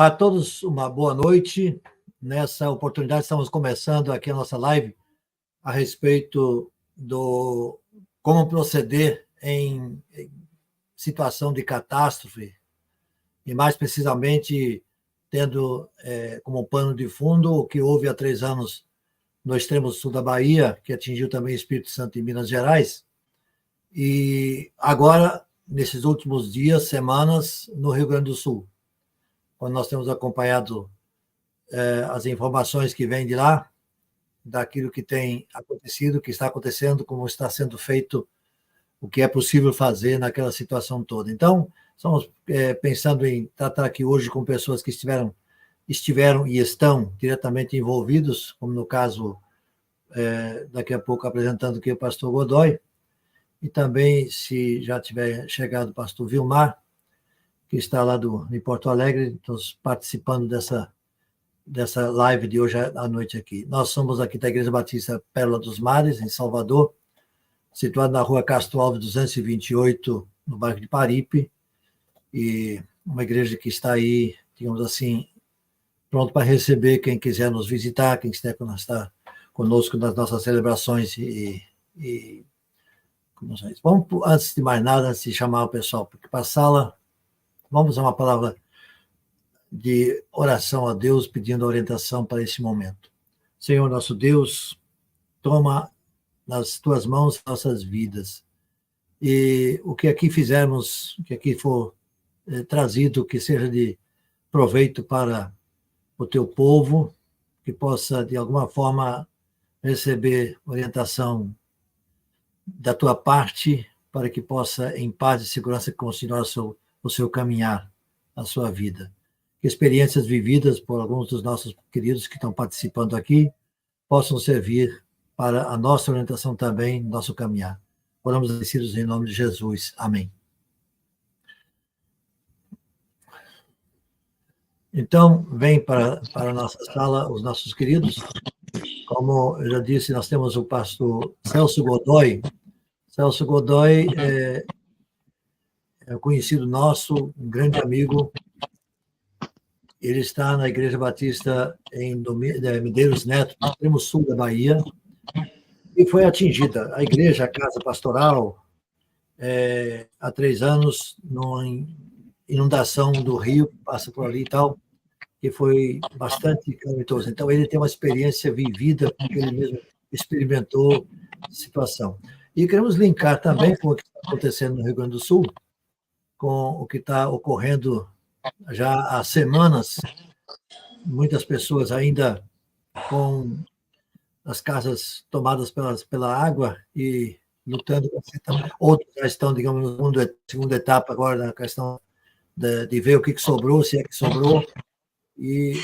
A todos uma boa noite. Nessa oportunidade, estamos começando aqui a nossa live a respeito do como proceder em situação de catástrofe, e mais precisamente tendo como pano de fundo o que houve há 3 anos no extremo sul da Bahia, que atingiu também Espírito Santo e Minas Gerais, e agora, nesses últimos dias, semanas, no Rio Grande do Sul, quando nós temos acompanhado as informações que vêm de lá, daquilo que tem acontecido, que está acontecendo, como está sendo feito, o que é possível fazer naquela situação toda. Então, estamos pensando em tratar aqui hoje com pessoas que estiveram e estão diretamente envolvidos, como no caso, daqui a pouco apresentando aqui o pastor Godoy, e também, se já tiver chegado o pastor Vilmar, que está lá em Porto Alegre, participando dessa live de hoje à noite aqui. Nós somos aqui da Igreja Batista Pérola dos Mares, em Salvador, situado na rua Castro Alves 228, no bairro de Paripe, e uma igreja que está aí, digamos assim, pronto para receber quem quiser nos visitar, quem quiser estar conosco nas nossas celebrações Vamos, antes de mais nada, antes de chamar o pessoal para a sala, vamos a uma palavra de oração a Deus, pedindo orientação para esse momento. Senhor nosso Deus, toma nas tuas mãos nossas vidas. E o que aqui fizermos, o que aqui for trazido, que seja de proveito para o teu povo, que possa, de alguma forma, receber orientação da tua parte, para que possa, em paz e segurança, continuar o seu caminhar, a sua vida. Que experiências vividas por alguns dos nossos queridos que estão participando aqui possam servir para a nossa orientação também, nosso caminhar. Oramos agradecidos em nome de Jesus. Amém. Então, vem para a nossa sala os nossos queridos. Como eu já disse, nós temos o pastor Celso Godoy. Celso Godoy é conhecido nosso, um grande amigo. Ele está na Igreja Batista em Medeiros Neto, no extremo sul da Bahia, e foi atingida. A igreja, a casa pastoral, há 3 anos, numa inundação do rio, que passa por ali e tal, que foi bastante calamitoso. Então, ele tem uma experiência vivida, porque ele mesmo experimentou a situação. E queremos linkar também com o que está acontecendo no Rio Grande do Sul, com o que está ocorrendo já há semanas, muitas pessoas ainda com as casas tomadas pela água e lutando. Outros já estão, digamos, na segunda etapa agora, na questão de ver o que sobrou, se é que sobrou, e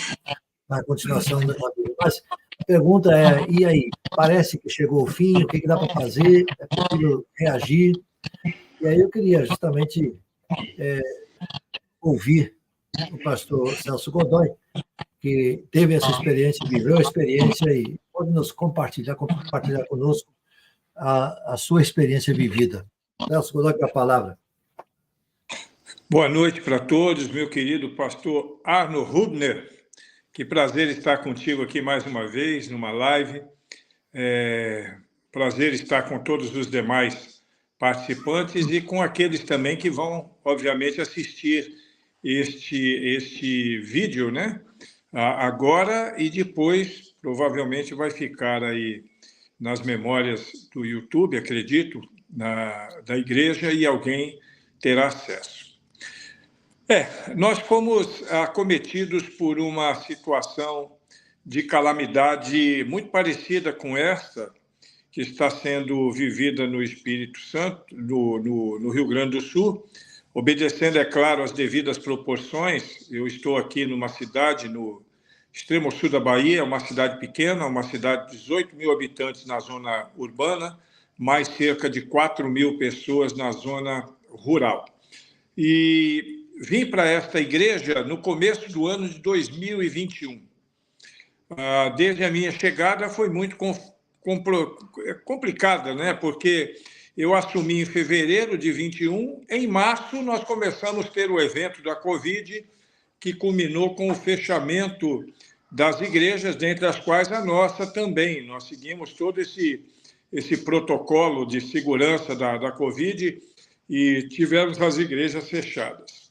na continuação da vida. Mas a pergunta é, e aí? Parece que chegou o fim, o que dá para fazer? É possível reagir? E aí eu queria justamente ouvir o pastor Celso Godoy, que teve essa experiência, viveu a experiência e pode nos compartilhar conosco a sua experiência vivida. Celso Godoy, com a palavra. Boa noite para todos, meu querido pastor Arno Rubner. Que prazer estar contigo aqui mais uma vez, numa live. Prazer estar com todos os demais participantes e com aqueles também que vão, obviamente, assistir este vídeo, né? Agora e depois, provavelmente, vai ficar aí nas memórias do YouTube, acredito, da igreja, e alguém terá acesso. Nós fomos acometidos por uma situação de calamidade muito parecida com esta que está sendo vivida no Espírito Santo, no Rio Grande do Sul, obedecendo, é claro, às devidas proporções. Eu estou aqui numa cidade no extremo sul da Bahia, uma cidade pequena, uma cidade de 18 mil habitantes na zona urbana, mais cerca de 4 mil pessoas na zona rural. E vim para esta igreja no começo do ano de 2021. Desde a minha chegada foi muito complicada, né? Porque eu assumi em fevereiro de 21, em março nós começamos a ter o evento da Covid que culminou com o fechamento das igrejas, dentre as quais a nossa também. Nós seguimos todo esse protocolo de segurança da Covid e tivemos as igrejas fechadas.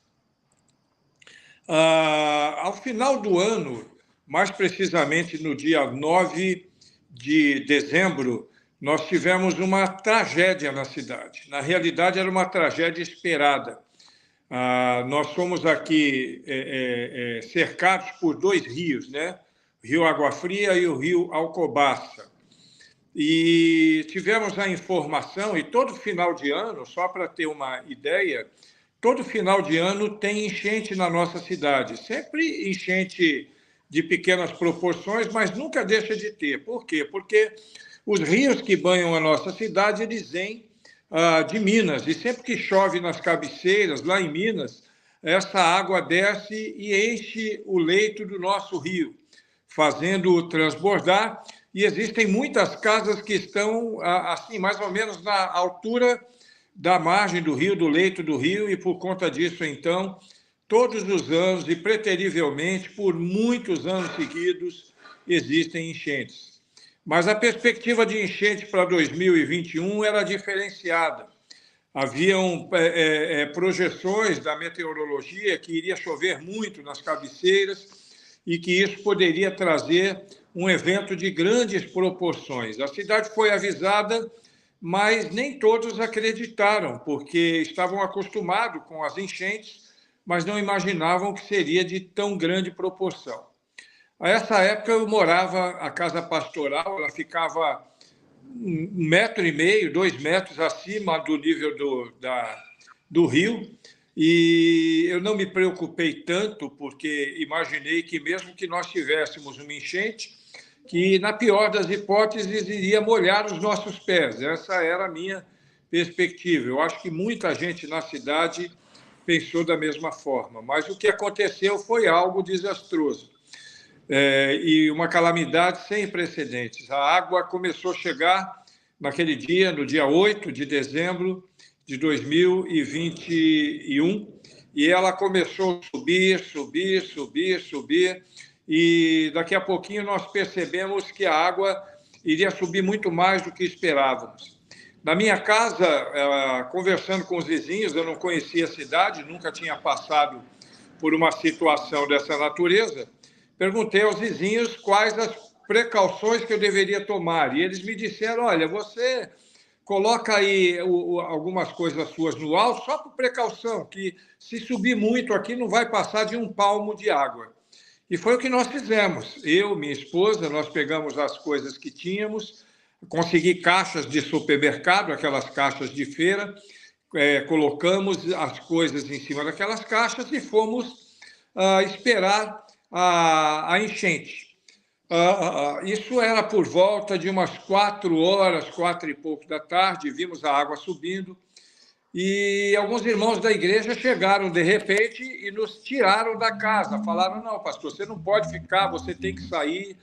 Ao final do ano, mais precisamente no dia 9 de dezembro, nós tivemos uma tragédia na cidade. Na realidade, era uma tragédia esperada. Nós fomos aqui cercados por 2 rios, né? O Rio Água Fria e o Rio Alcobaça. E tivemos a informação, e todo final de ano, só para ter uma ideia, todo final de ano tem enchente na nossa cidade. Sempre enchente de pequenas proporções, mas nunca deixa de ter. Por quê? Porque os rios que banham a nossa cidade, eles vêm de Minas, e sempre que chove nas cabeceiras, lá em Minas, essa água desce e enche o leito do nosso rio, fazendo-o transbordar, e existem muitas casas que estão, assim, mais ou menos na altura da margem do rio, do leito do rio, e por conta disso, então, todos os anos, e preterivelmente, por muitos anos seguidos, existem enchentes. Mas a perspectiva de enchente para 2021 era diferenciada. Haviam projeções da meteorologia que iria chover muito nas cabeceiras e que isso poderia trazer um evento de grandes proporções. A cidade foi avisada, mas nem todos acreditaram, porque estavam acostumados com as enchentes, mas não imaginavam que seria de tão grande proporção. A essa época eu morava, a casa pastoral, ela ficava 1,5 metro, 2 metros acima do nível do rio, e eu não me preocupei tanto, porque imaginei que mesmo que nós tivéssemos uma enchente, que na pior das hipóteses iria molhar os nossos pés. Essa era a minha perspectiva. Eu acho que muita gente na cidade pensou da mesma forma, mas o que aconteceu foi algo desastroso. E uma calamidade sem precedentes. A água começou a chegar naquele dia, no dia 8 de dezembro de 2021, e ela começou a subir, e daqui a pouquinho nós percebemos que a água iria subir muito mais do que esperávamos. Na minha casa, conversando com os vizinhos, eu não conhecia a cidade, nunca tinha passado por uma situação dessa natureza. Perguntei aos vizinhos quais as precauções que eu deveria tomar. E eles me disseram, olha, você coloca aí algumas coisas suas no alto, só por precaução, que se subir muito aqui não vai passar de 1 palmo de água. E foi o que nós fizemos. Eu, minha esposa, nós pegamos as coisas que tínhamos, consegui caixas de supermercado, aquelas caixas de feira, colocamos as coisas em cima daquelas caixas e fomos esperar a enchente. Isso era por volta de umas 4 horas, 4 e pouco da tarde, vimos a água subindo, e alguns irmãos da igreja chegaram de repente e nos tiraram da casa. Falaram, não, pastor, você não pode ficar, você tem que sair,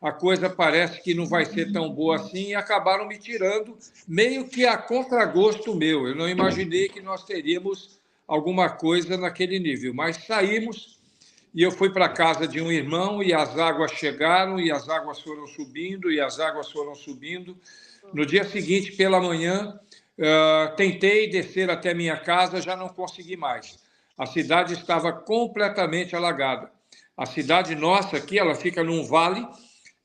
a coisa parece que não vai ser tão boa assim, e acabaram me tirando, meio que a contragosto meu. Eu não imaginei que nós teríamos alguma coisa naquele nível, mas saímos. E eu fui para a casa de um irmão e as águas chegaram, e as águas foram subindo, e as águas foram subindo. No dia seguinte, pela manhã, tentei descer até minha casa, já não consegui mais. A cidade estava completamente alagada. A cidade nossa aqui, ela fica num vale,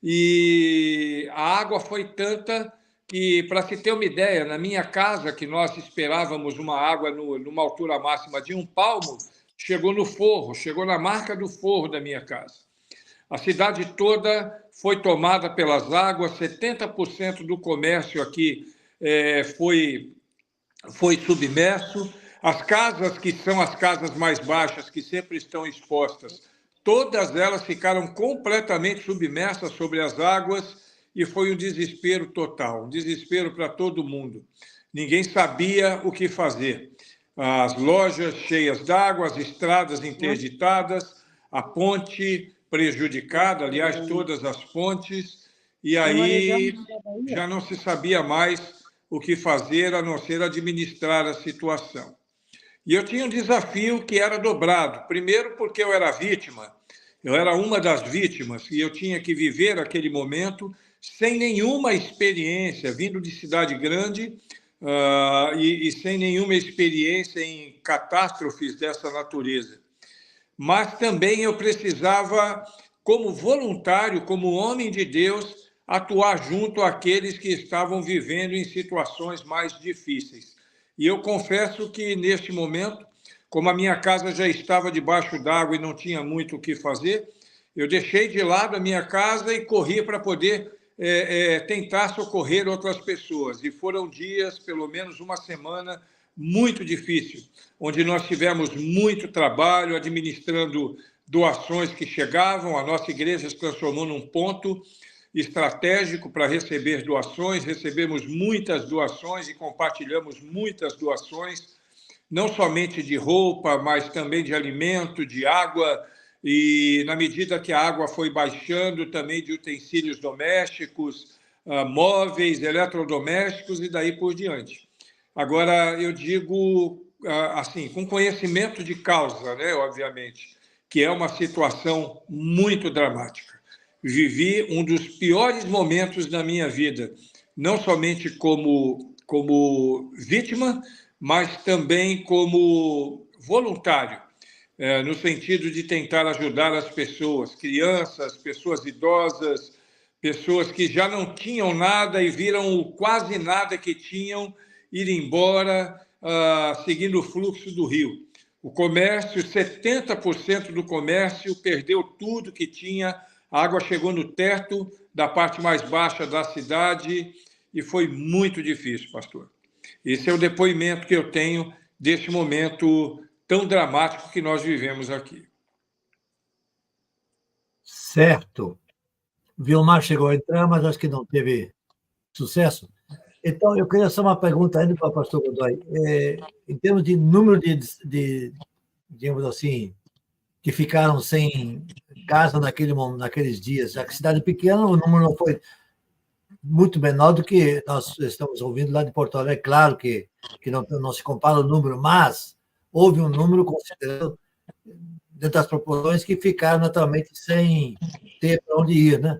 e a água foi tanta que, para se ter uma ideia, na minha casa, que nós esperávamos uma água numa altura máxima de 1 palmo, chegou no forro, chegou na marca do forro da minha casa. A cidade toda foi tomada pelas águas, 70% do comércio aqui foi submerso. As casas, que são as casas mais baixas, que sempre estão expostas, todas elas ficaram completamente submersas sobre as águas, e foi um desespero total, um desespero para todo mundo. Ninguém sabia o que fazer. As lojas cheias d'água, as estradas interditadas, a ponte prejudicada, aliás, todas as pontes, e aí já não se sabia mais o que fazer, a não ser administrar a situação. E eu tinha um desafio que era dobrado. Primeiro, porque eu era vítima, eu era uma das vítimas, e eu tinha que viver aquele momento sem nenhuma experiência, vindo de cidade grande, e sem nenhuma experiência em catástrofes dessa natureza. Mas também eu precisava, como voluntário, como homem de Deus, atuar junto àqueles que estavam vivendo em situações mais difíceis. E eu confesso que, neste momento, como a minha casa já estava debaixo d'água e não tinha muito o que fazer, eu deixei de lado a minha casa e corri para poder tentar socorrer outras pessoas. E foram dias, pelo menos uma semana, muito difícil, onde nós tivemos muito trabalho administrando doações que chegavam. A nossa igreja se transformou num ponto estratégico para receber doações. Recebemos muitas doações e compartilhamos muitas doações, não somente de roupa, mas também de alimento, de água, e na medida que a água foi baixando, também de utensílios domésticos, móveis, eletrodomésticos e daí por diante. Agora, eu digo assim, com conhecimento de causa, né, obviamente, que é uma situação muito dramática. Vivi um dos piores momentos da minha vida, não somente como vítima, mas também como voluntário, no sentido de tentar ajudar as pessoas, crianças, pessoas idosas, pessoas que já não tinham nada e viram o quase nada que tinham ir embora, seguindo o fluxo do rio. O comércio, 70% do comércio perdeu tudo que tinha, a água chegou no teto da parte mais baixa da cidade e foi muito difícil, pastor. Esse é o depoimento que eu tenho deste momento tão dramático que nós vivemos aqui. Certo. Vilmar chegou a entrar, mas acho que não teve sucesso. Então, eu queria só uma pergunta ainda para o pastor Godoy. Em termos de número digamos assim, que ficaram sem casa naqueles dias, já que cidade pequena, o número não foi muito menor do que nós estamos ouvindo lá de Porto Alegre. É claro que não se compara o número, mas houve um número considerado dentro das proporções que ficaram naturalmente sem ter para onde ir, né?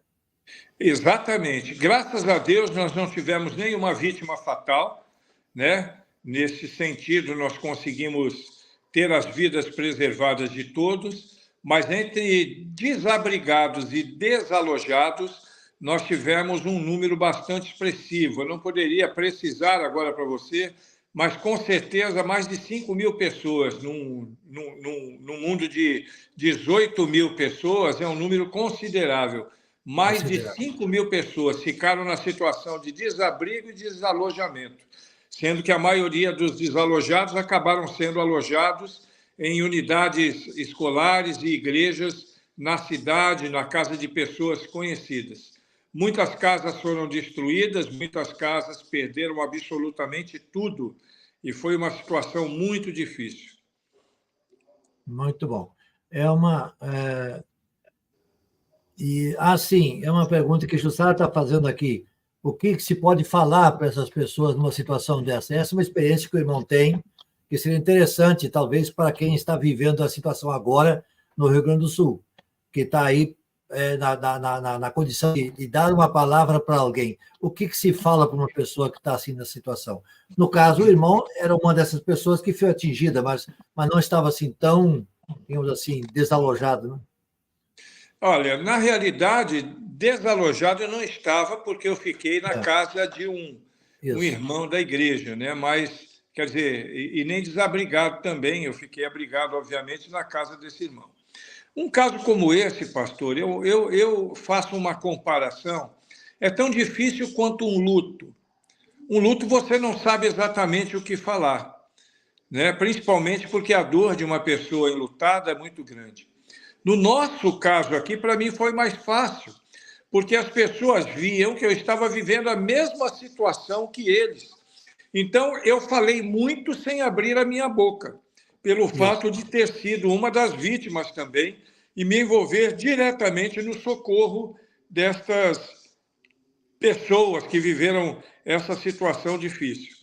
Exatamente. Graças a Deus, nós não tivemos nenhuma vítima fatal, né? Nesse sentido, nós conseguimos ter as vidas preservadas de todos, mas entre desabrigados e desalojados, nós tivemos um número bastante expressivo. Eu não poderia precisar agora para você, mas com certeza mais de 5 mil pessoas num mundo de 18 mil pessoas é um número considerável. Mais de 5 mil pessoas ficaram na situação de desabrigo e desalojamento, sendo que a maioria dos desalojados acabaram sendo alojados em unidades escolares e igrejas na cidade, na casa de pessoas conhecidas. Muitas casas foram destruídas, muitas casas perderam absolutamente tudo, e foi uma situação muito difícil. Muito bom. Sim, é uma pergunta que o Jussara está fazendo aqui. O que se pode falar para essas pessoas numa situação dessa? Essa é uma experiência que o irmão tem, que seria interessante, talvez, para quem está vivendo a situação agora no Rio Grande do Sul, que está aí na condição de dar uma palavra para alguém. O que se fala para uma pessoa que está assim na situação? No caso, o irmão era uma dessas pessoas que foi atingida, mas não estava assim tão, digamos assim, desalojado, né? Olha, na realidade, desalojado eu não estava, porque eu fiquei na casa de um irmão da igreja, né? Mas, quer dizer, e nem desabrigado também, eu fiquei abrigado, obviamente, na casa desse irmão. Um caso como esse, pastor, eu faço uma comparação, é tão difícil quanto um luto. Um luto você não sabe exatamente o que falar, né? Principalmente porque a dor de uma pessoa enlutada é muito grande. No nosso caso aqui, para mim foi mais fácil, porque as pessoas viam que eu estava vivendo a mesma situação que eles. Então, eu falei muito sem abrir a minha boca, pelo fato de ter sido uma das vítimas também e me envolver diretamente no socorro destas pessoas que viveram essa situação difícil.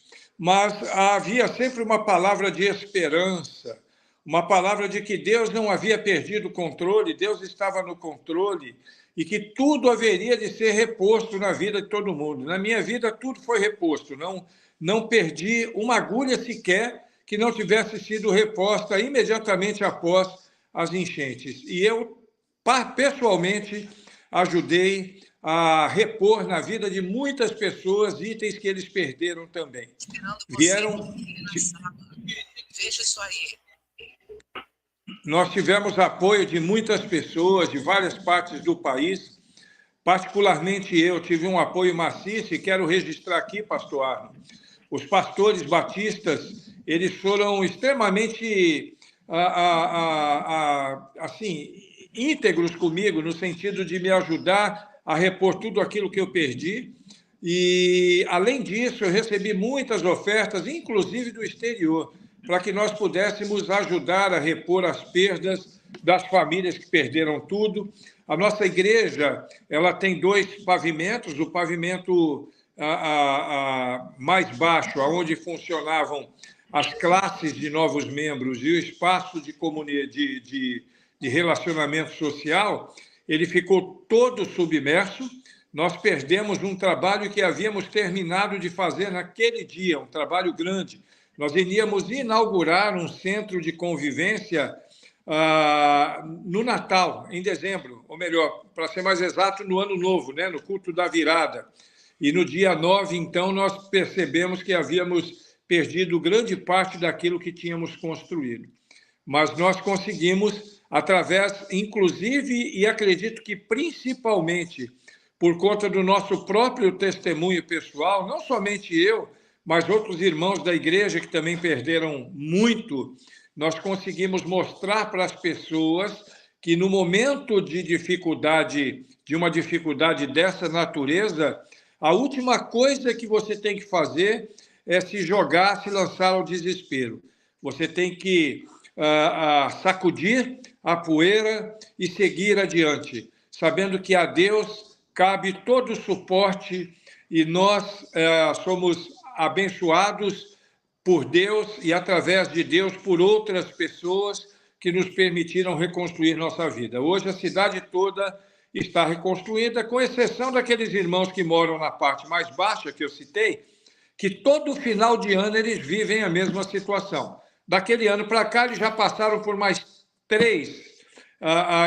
mas havia sempre uma palavra de esperança, uma palavra de que Deus não havia perdido o controle, Deus estava no controle e que tudo haveria de ser reposto na vida de todo mundo. Na minha vida, tudo foi reposto, não perdi uma agulha sequer que não tivesse sido reposta imediatamente após as enchentes. E eu, pessoalmente, ajudei a repor na vida de muitas pessoas itens que eles perderam também. Vieram... Veja isso aí. Nós tivemos apoio de muitas pessoas, de várias partes do país. Particularmente eu tive um apoio maciço e quero registrar aqui, pastor Arno. Os pastores batistas, eles foram extremamente assim, íntegros comigo, no sentido de me ajudar a repor tudo aquilo que eu perdi. E, além disso, eu recebi muitas ofertas, inclusive do exterior, para que nós pudéssemos ajudar a repor as perdas das famílias que perderam tudo. A nossa igreja, ela tem 2 pavimentos, o pavimento mais baixo, onde funcionavam as classes de novos membros e o espaço de relacionamento social, ele ficou todo submerso. Nós perdemos um trabalho que havíamos terminado de fazer naquele dia, um trabalho grande. Nós iríamos inaugurar um centro de convivência no Natal, em dezembro, ou melhor, para ser mais exato, no Ano Novo, né? No culto da virada. E no dia 9, então, nós percebemos que havíamos perdido grande parte daquilo que tínhamos construído. Mas nós conseguimos, através, inclusive, e acredito que principalmente por conta do nosso próprio testemunho pessoal, não somente eu, mas outros irmãos da igreja que também perderam muito, nós conseguimos mostrar para as pessoas que no momento de dificuldade, de uma dificuldade dessa natureza, a última coisa que você tem que fazer é se jogar, se lançar ao desespero. Você tem que sacudir a poeira e seguir adiante, sabendo que a Deus cabe todo o suporte e nós somos abençoados por Deus e, através de Deus, por outras pessoas que nos permitiram reconstruir nossa vida. Hoje, a cidade toda está reconstruída, com exceção daqueles irmãos que moram na parte mais baixa, que eu citei, que todo final de ano eles vivem a mesma situação. Daquele ano para cá, eles já passaram por mais 3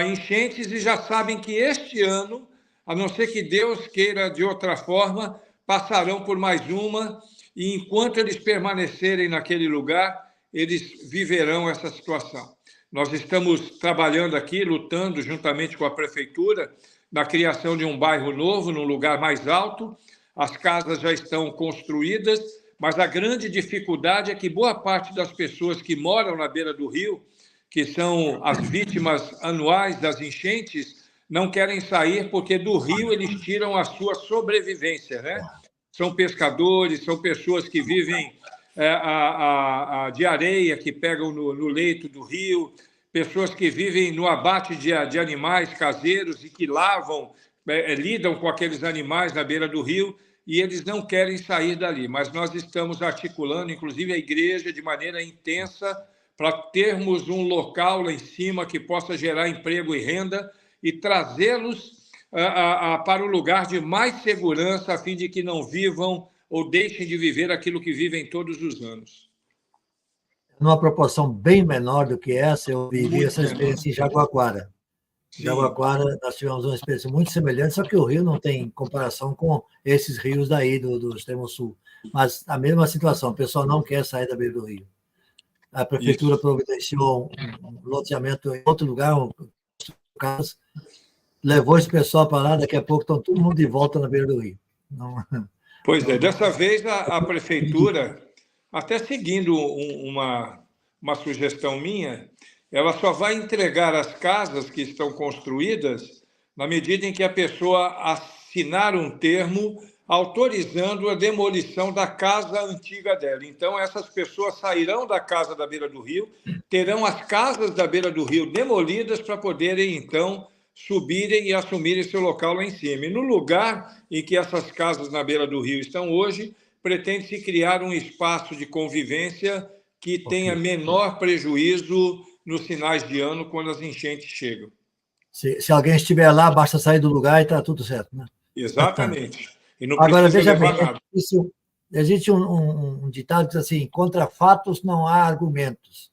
enchentes e já sabem que este ano, a não ser que Deus queira de outra forma, passarão por mais uma, e enquanto eles permanecerem naquele lugar, eles viverão essa situação. Nós estamos trabalhando aqui, lutando juntamente com a prefeitura, na criação de um bairro novo, num lugar mais alto. As casas já estão construídas, mas a grande dificuldade é que boa parte das pessoas que moram na beira do rio, que são as vítimas anuais das enchentes, não querem sair porque do rio eles tiram a sua sobrevivência, né? São pescadores, são pessoas que vivem de areia, que pegam no leito do rio, pessoas que vivem no abate de animais caseiros e que lidam com aqueles animais na beira do rio, e eles não querem sair dali. Mas nós estamos articulando, inclusive a igreja, de maneira intensa, para termos um local lá em cima que possa gerar emprego e renda e trazê-los para o lugar de mais segurança, a fim de que não vivam ou deixem de viver aquilo que vivem todos os anos. Numa proporção bem menor do que essa, eu vivi essa experiência em Jaguaquara. Em Jaguaquara, nós tivemos uma experiência muito semelhante, só que o rio não tem comparação com esses rios daí do extremo sul. Mas a mesma situação, o pessoal não quer sair da beira do rio. A prefeitura providenciou um loteamento em outro lugar, levou esse pessoal para lá, daqui a pouco estão todo mundo de volta na beira do rio. Não... Pois é, dessa vez a prefeitura, até seguindo uma sugestão minha, ela só vai entregar as casas que estão construídas na medida em que a pessoa assinar um termo autorizando a demolição da casa antiga dela. Então, essas pessoas sairão da casa da beira do rio, terão as casas da beira do rio demolidas para poderem, então, subirem e assumirem seu local lá em cima. E no lugar em que essas casas na beira do rio estão hoje, pretende-se criar um espaço de convivência que tenha menor prejuízo nos finais de ano, quando as enchentes chegam. Se alguém estiver lá, basta sair do lugar e está tudo certo, né? Exatamente. E não Agora, precisa veja bem, levar nada. existe um ditado que diz assim: contra fatos não há argumentos.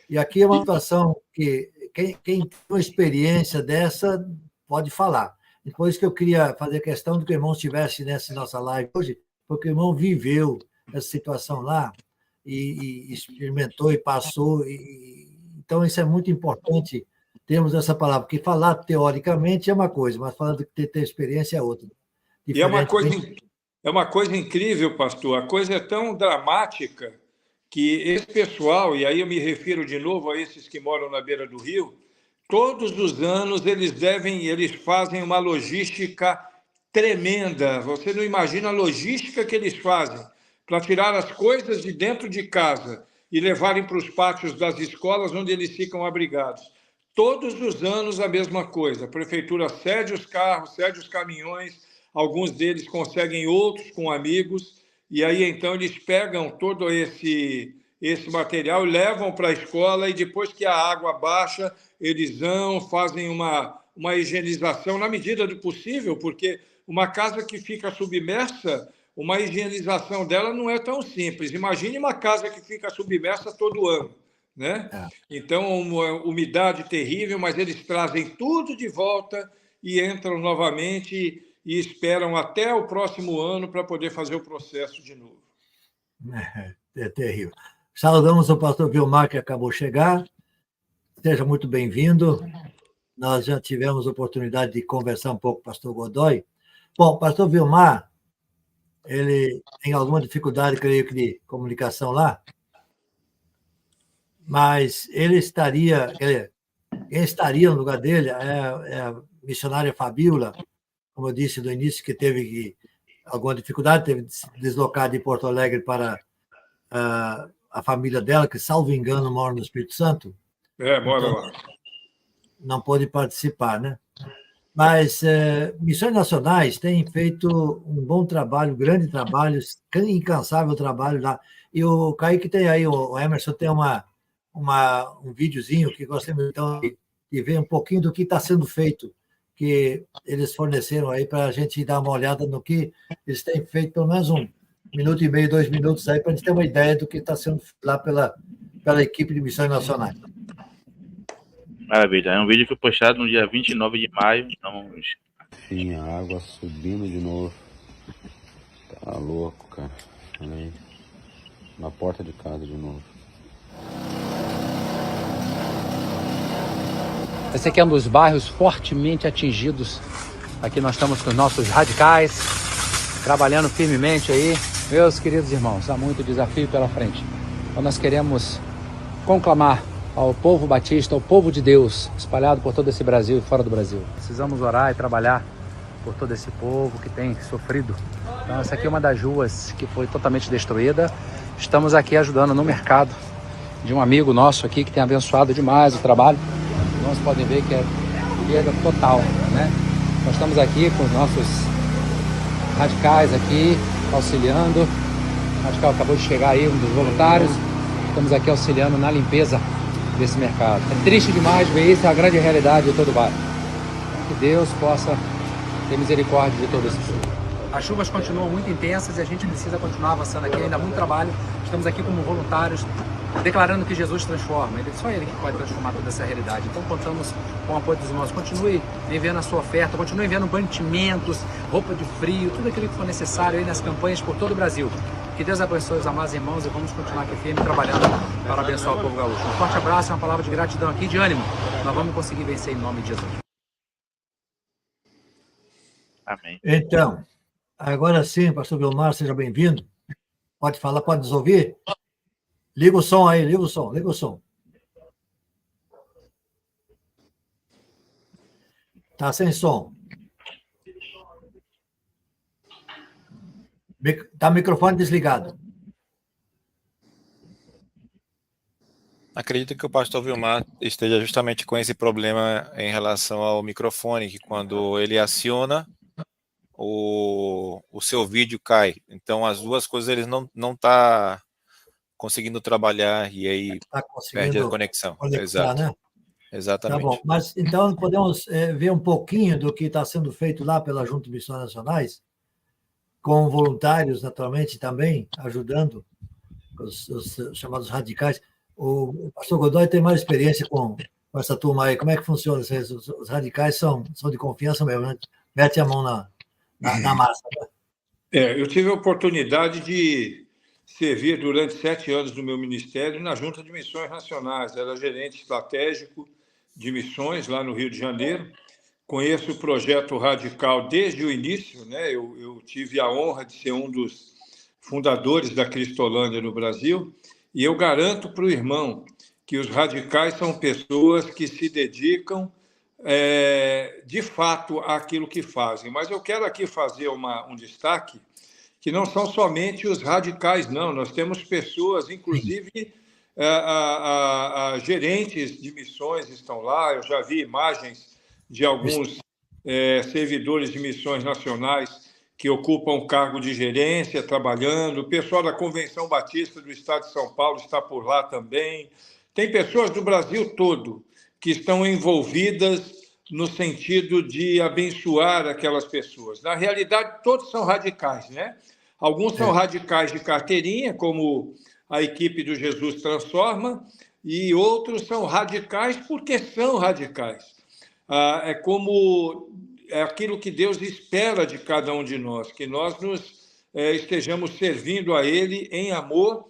E aqui é uma situação que quem tem uma experiência dessa pode falar. E por isso que eu queria fazer questão de que o irmão estivesse nessa nossa live hoje, porque o irmão viveu essa situação lá e experimentou e passou. Então, isso é muito importante, termos essa palavra, porque falar teoricamente é uma coisa, mas falar de ter experiência é outra. E é uma coisa incrível, pastor. A coisa é tão dramática que esse pessoal, e aí eu me refiro de novo a esses que moram na beira do rio, todos os anos eles fazem uma logística tremenda. Você não imagina a logística que eles fazem para tirar as coisas de dentro de casa e levarem para os pátios das escolas onde eles ficam abrigados. Todos os anos a mesma coisa. A prefeitura cede os carros, cede os caminhões, alguns deles conseguem outros com amigos, e aí então eles pegam todo esse material, levam para a escola, e depois que a água baixa, eles fazem uma higienização na medida do possível, porque uma casa que fica submersa, uma higienização dela não é tão simples. Imagine uma casa que fica submersa todo ano, né? Então, uma umidade terrível, mas eles trazem tudo de volta e entram novamente e esperam até o próximo ano para poder fazer o processo de novo. É terrível. Saudamos o pastor Vilmar, que acabou de chegar. Seja muito bem-vindo. Nós já tivemos a oportunidade de conversar um pouco com o pastor Godoy. Bom, o pastor Vilmar, ele tem alguma dificuldade, creio que, de comunicação lá, mas ele estaria, quem estaria no lugar dele é a missionária Fabíola, como eu disse no início, que teve alguma dificuldade, teve de se deslocar de Porto Alegre para a família dela, que, salvo engano, mora no Espírito Santo. Mora então, lá. Não pôde participar, né? Mas Missões Nacionais têm feito um bom trabalho, grande trabalho, incansável trabalho lá. E o Kaique tem aí, o Emerson tem um videozinho que gostaria então de ver um pouquinho do que está sendo feito, que eles forneceram aí para a gente dar uma olhada no que eles têm feito, pelo menos 1 minuto e meio, 2 minutos aí, para a gente ter uma ideia do que está sendo feito lá pela equipe de Missões Nacionais. Maravilha. É um vídeo que foi postado no dia 29 de maio. Então, sim, a água subindo de novo. Tá louco, cara. Olha aí. Na porta de casa de novo. Esse aqui é um dos bairros fortemente atingidos. Aqui nós estamos com os nossos radicais, trabalhando firmemente aí. Meus queridos irmãos, há muito desafio pela frente. Então nós queremos conclamar ao povo batista, ao povo de Deus, espalhado por todo esse Brasil e fora do Brasil. Precisamos orar e trabalhar por todo esse povo que tem sofrido. Então essa aqui é uma das ruas que foi totalmente destruída. Estamos aqui ajudando no mercado de um amigo nosso aqui que tem abençoado demais o trabalho. Nós podem ver que é perda total, né? Nós estamos aqui com os nossos radicais aqui, auxiliando. O radical acabou de chegar aí, um dos voluntários. Estamos aqui auxiliando na limpeza desse mercado. É triste demais ver isso, é a grande realidade de todo o bairro. Que Deus possa ter misericórdia de todo esse povo. As chuvas continuam muito intensas e a gente precisa continuar avançando aqui, ainda há muito trabalho. Estamos aqui como voluntários, declarando que Jesus transforma. Só Ele que pode transformar toda essa realidade. Então contamos com o apoio dos irmãos. Continue enviando a sua oferta, continue enviando mantimentos, roupa de frio, tudo aquilo que for necessário aí nas campanhas por todo o Brasil. Que Deus abençoe os amados irmãos e vamos continuar aqui firme trabalhando para abençoar o povo gaúcho. Um forte abraço e uma palavra de gratidão aqui, de ânimo. Nós vamos conseguir vencer em nome de Jesus. amém. Então, agora sim, pastor Vilmar, seja bem-vindo. Pode falar, pode nos ouvir? Liga o som aí, liga o som, liga o som. Tá sem som. Tá o microfone desligado. Acredito que o pastor Vilmar esteja justamente com esse problema em relação ao microfone, que quando ele aciona, o seu vídeo cai. Então, as duas coisas eles não tá conseguindo trabalhar e aí Está perde a conseguindo conexão. conectar, Exato. né? Tá Exatamente. bom. Mas então podemos ver um pouquinho do que está sendo feito lá pela Junta de Missões Nacionais, com voluntários, naturalmente, também ajudando os chamados radicais. O pastor Godoy tem mais experiência com essa turma aí. Como é que funciona? Os radicais são de confiança mesmo, né? Mete a mão na massa. Né? Eu tive a oportunidade de servir durante 7 anos no meu ministério na Junta de Missões Nacionais. Era gerente estratégico de missões lá no Rio de Janeiro. Conheço o projeto Radical desde o início, né? Eu tive a honra de ser um dos fundadores da Cristolândia no Brasil, e eu garanto para o irmão que os radicais são pessoas que se dedicam de fato àquilo que fazem. Mas eu quero aqui fazer um destaque, que não são somente os radicais, não. Nós temos pessoas, inclusive gerentes de missões estão lá. Eu já vi imagens de alguns servidores de missões nacionais que ocupam o cargo de gerência, trabalhando. O pessoal da Convenção Batista do Estado de São Paulo está por lá também. Tem pessoas do Brasil todo que estão envolvidas no sentido de abençoar aquelas pessoas. Na realidade, todos são radicais, né? Alguns são radicais de carteirinha, como a equipe do Jesus Transforma, e outros são radicais porque são radicais. É aquilo que Deus espera de cada um de nós, que nós estejamos servindo a Ele em amor,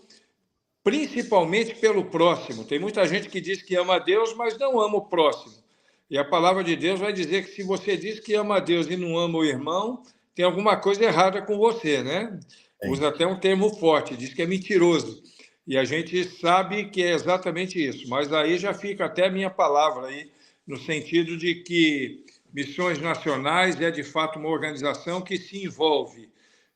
principalmente pelo próximo. Tem muita gente que diz que ama a Deus, mas não ama o próximo. E a palavra de Deus vai dizer que se você diz que ama a Deus e não ama o irmão, tem alguma coisa errada com você, né? Usa até um termo forte, diz que é mentiroso. E a gente sabe que é exatamente isso. Mas aí já fica até a minha palavra aí, no sentido de que Missões Nacionais é, de fato, uma organização que se envolve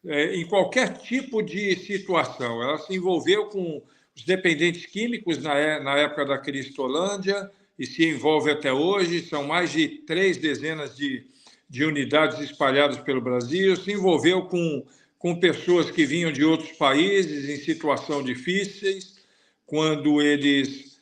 em qualquer tipo de situação. Ela se envolveu com os dependentes químicos na época da Cristolândia e se envolve até hoje. São mais de 3 dezenas de unidades espalhadas pelo Brasil. Se envolveu com pessoas que vinham de outros países em situação difíceis, quando eles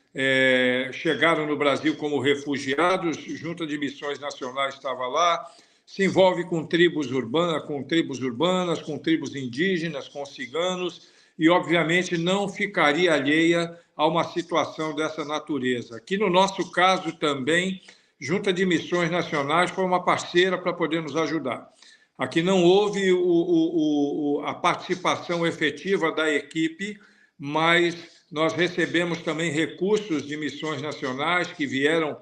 chegaram no Brasil como refugiados. Junta de Missões Nacionais estava lá. Se envolve com tribos urbanas, com tribos indígenas, com ciganos, e, obviamente, não ficaria alheia a uma situação dessa natureza. Aqui, no nosso caso, também, Junta de Missões Nacionais foi uma parceira para poder nos ajudar. Aqui não houve a participação efetiva da equipe, mas nós recebemos também recursos de missões nacionais que vieram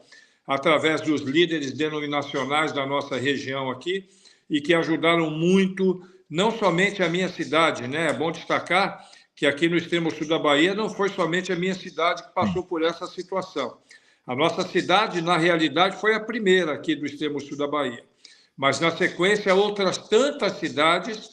através dos líderes denominacionais da nossa região aqui e que ajudaram muito, não somente a minha cidade, né? É bom destacar que aqui no extremo sul da Bahia não foi somente a minha cidade que passou por essa situação. A nossa cidade, na realidade, foi a primeira aqui do extremo sul da Bahia. Mas, na sequência, outras tantas cidades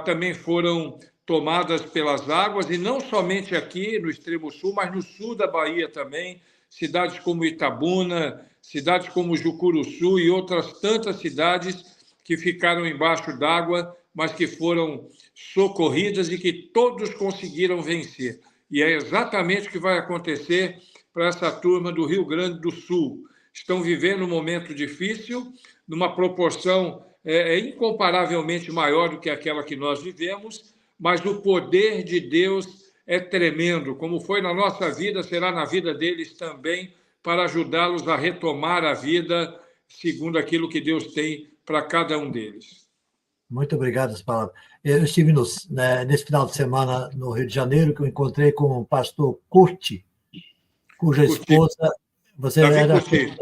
também foram tomadas pelas águas, e não somente aqui no extremo sul, mas no sul da Bahia também, cidades como Itabuna, cidades como Jucuruçu e outras tantas cidades que ficaram embaixo d'água, mas que foram socorridas e que todos conseguiram vencer. E é exatamente o que vai acontecer para essa turma do Rio Grande do Sul. Estão vivendo um momento difícil, numa proporção incomparavelmente maior do que aquela que nós vivemos, mas o poder de Deus é tremendo. Como foi na nossa vida, será na vida deles também, para ajudá-los a retomar a vida segundo aquilo que Deus tem para cada um deles. Muito obrigado pelas palavras. Eu estive nesse final de semana no Rio de Janeiro, que eu encontrei com o pastor Curti, cuja esposa... Você Davi era... Curti.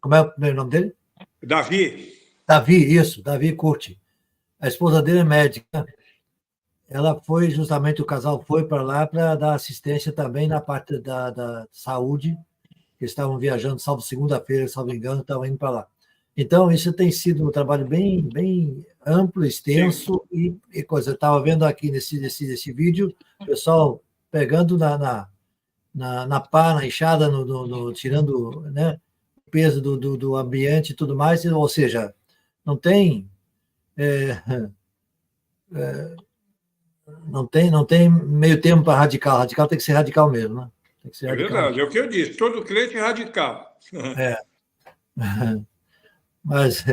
Como é o primeiro nome dele? Davi, Davi Curti. A esposa dele é médica. Ela foi, justamente, o casal foi para lá para dar assistência também na parte da saúde, que estavam viajando, salvo segunda-feira, salvo engano, estavam indo para lá. Então, isso tem sido um trabalho bem, bem amplo, extenso, e coisa. Eu estava vendo aqui nesse vídeo, o pessoal pegando na pá, na enxada, tirando, né, o peso do ambiente e tudo mais, ou seja, não tem é, não tem meio termo para radical. Radical tem que ser radical mesmo, né? Tem que ser radical. Verdade, é o que eu disse, todo crente é radical. É. Mas,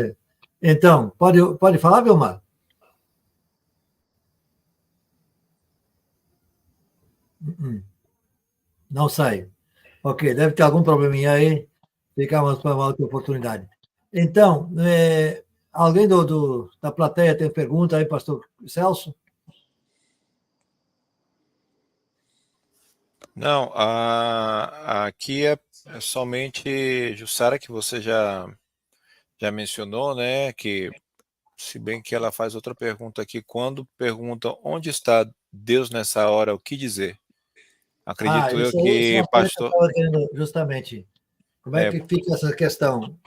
então, pode falar, Vilmar? Não sai. Ok, deve ter algum probleminha aí. Ficamos para uma outra oportunidade. Então, alguém da plateia tem pergunta aí, pastor Celso? Não, aqui é somente, Jussara, que você já mencionou, né, que se bem que ela faz outra pergunta aqui, quando perguntam onde está Deus nessa hora, o que dizer? Acredito eu isso é que uma coisa pastor... que eu estava querendo justamente. Como é que fica essa questão,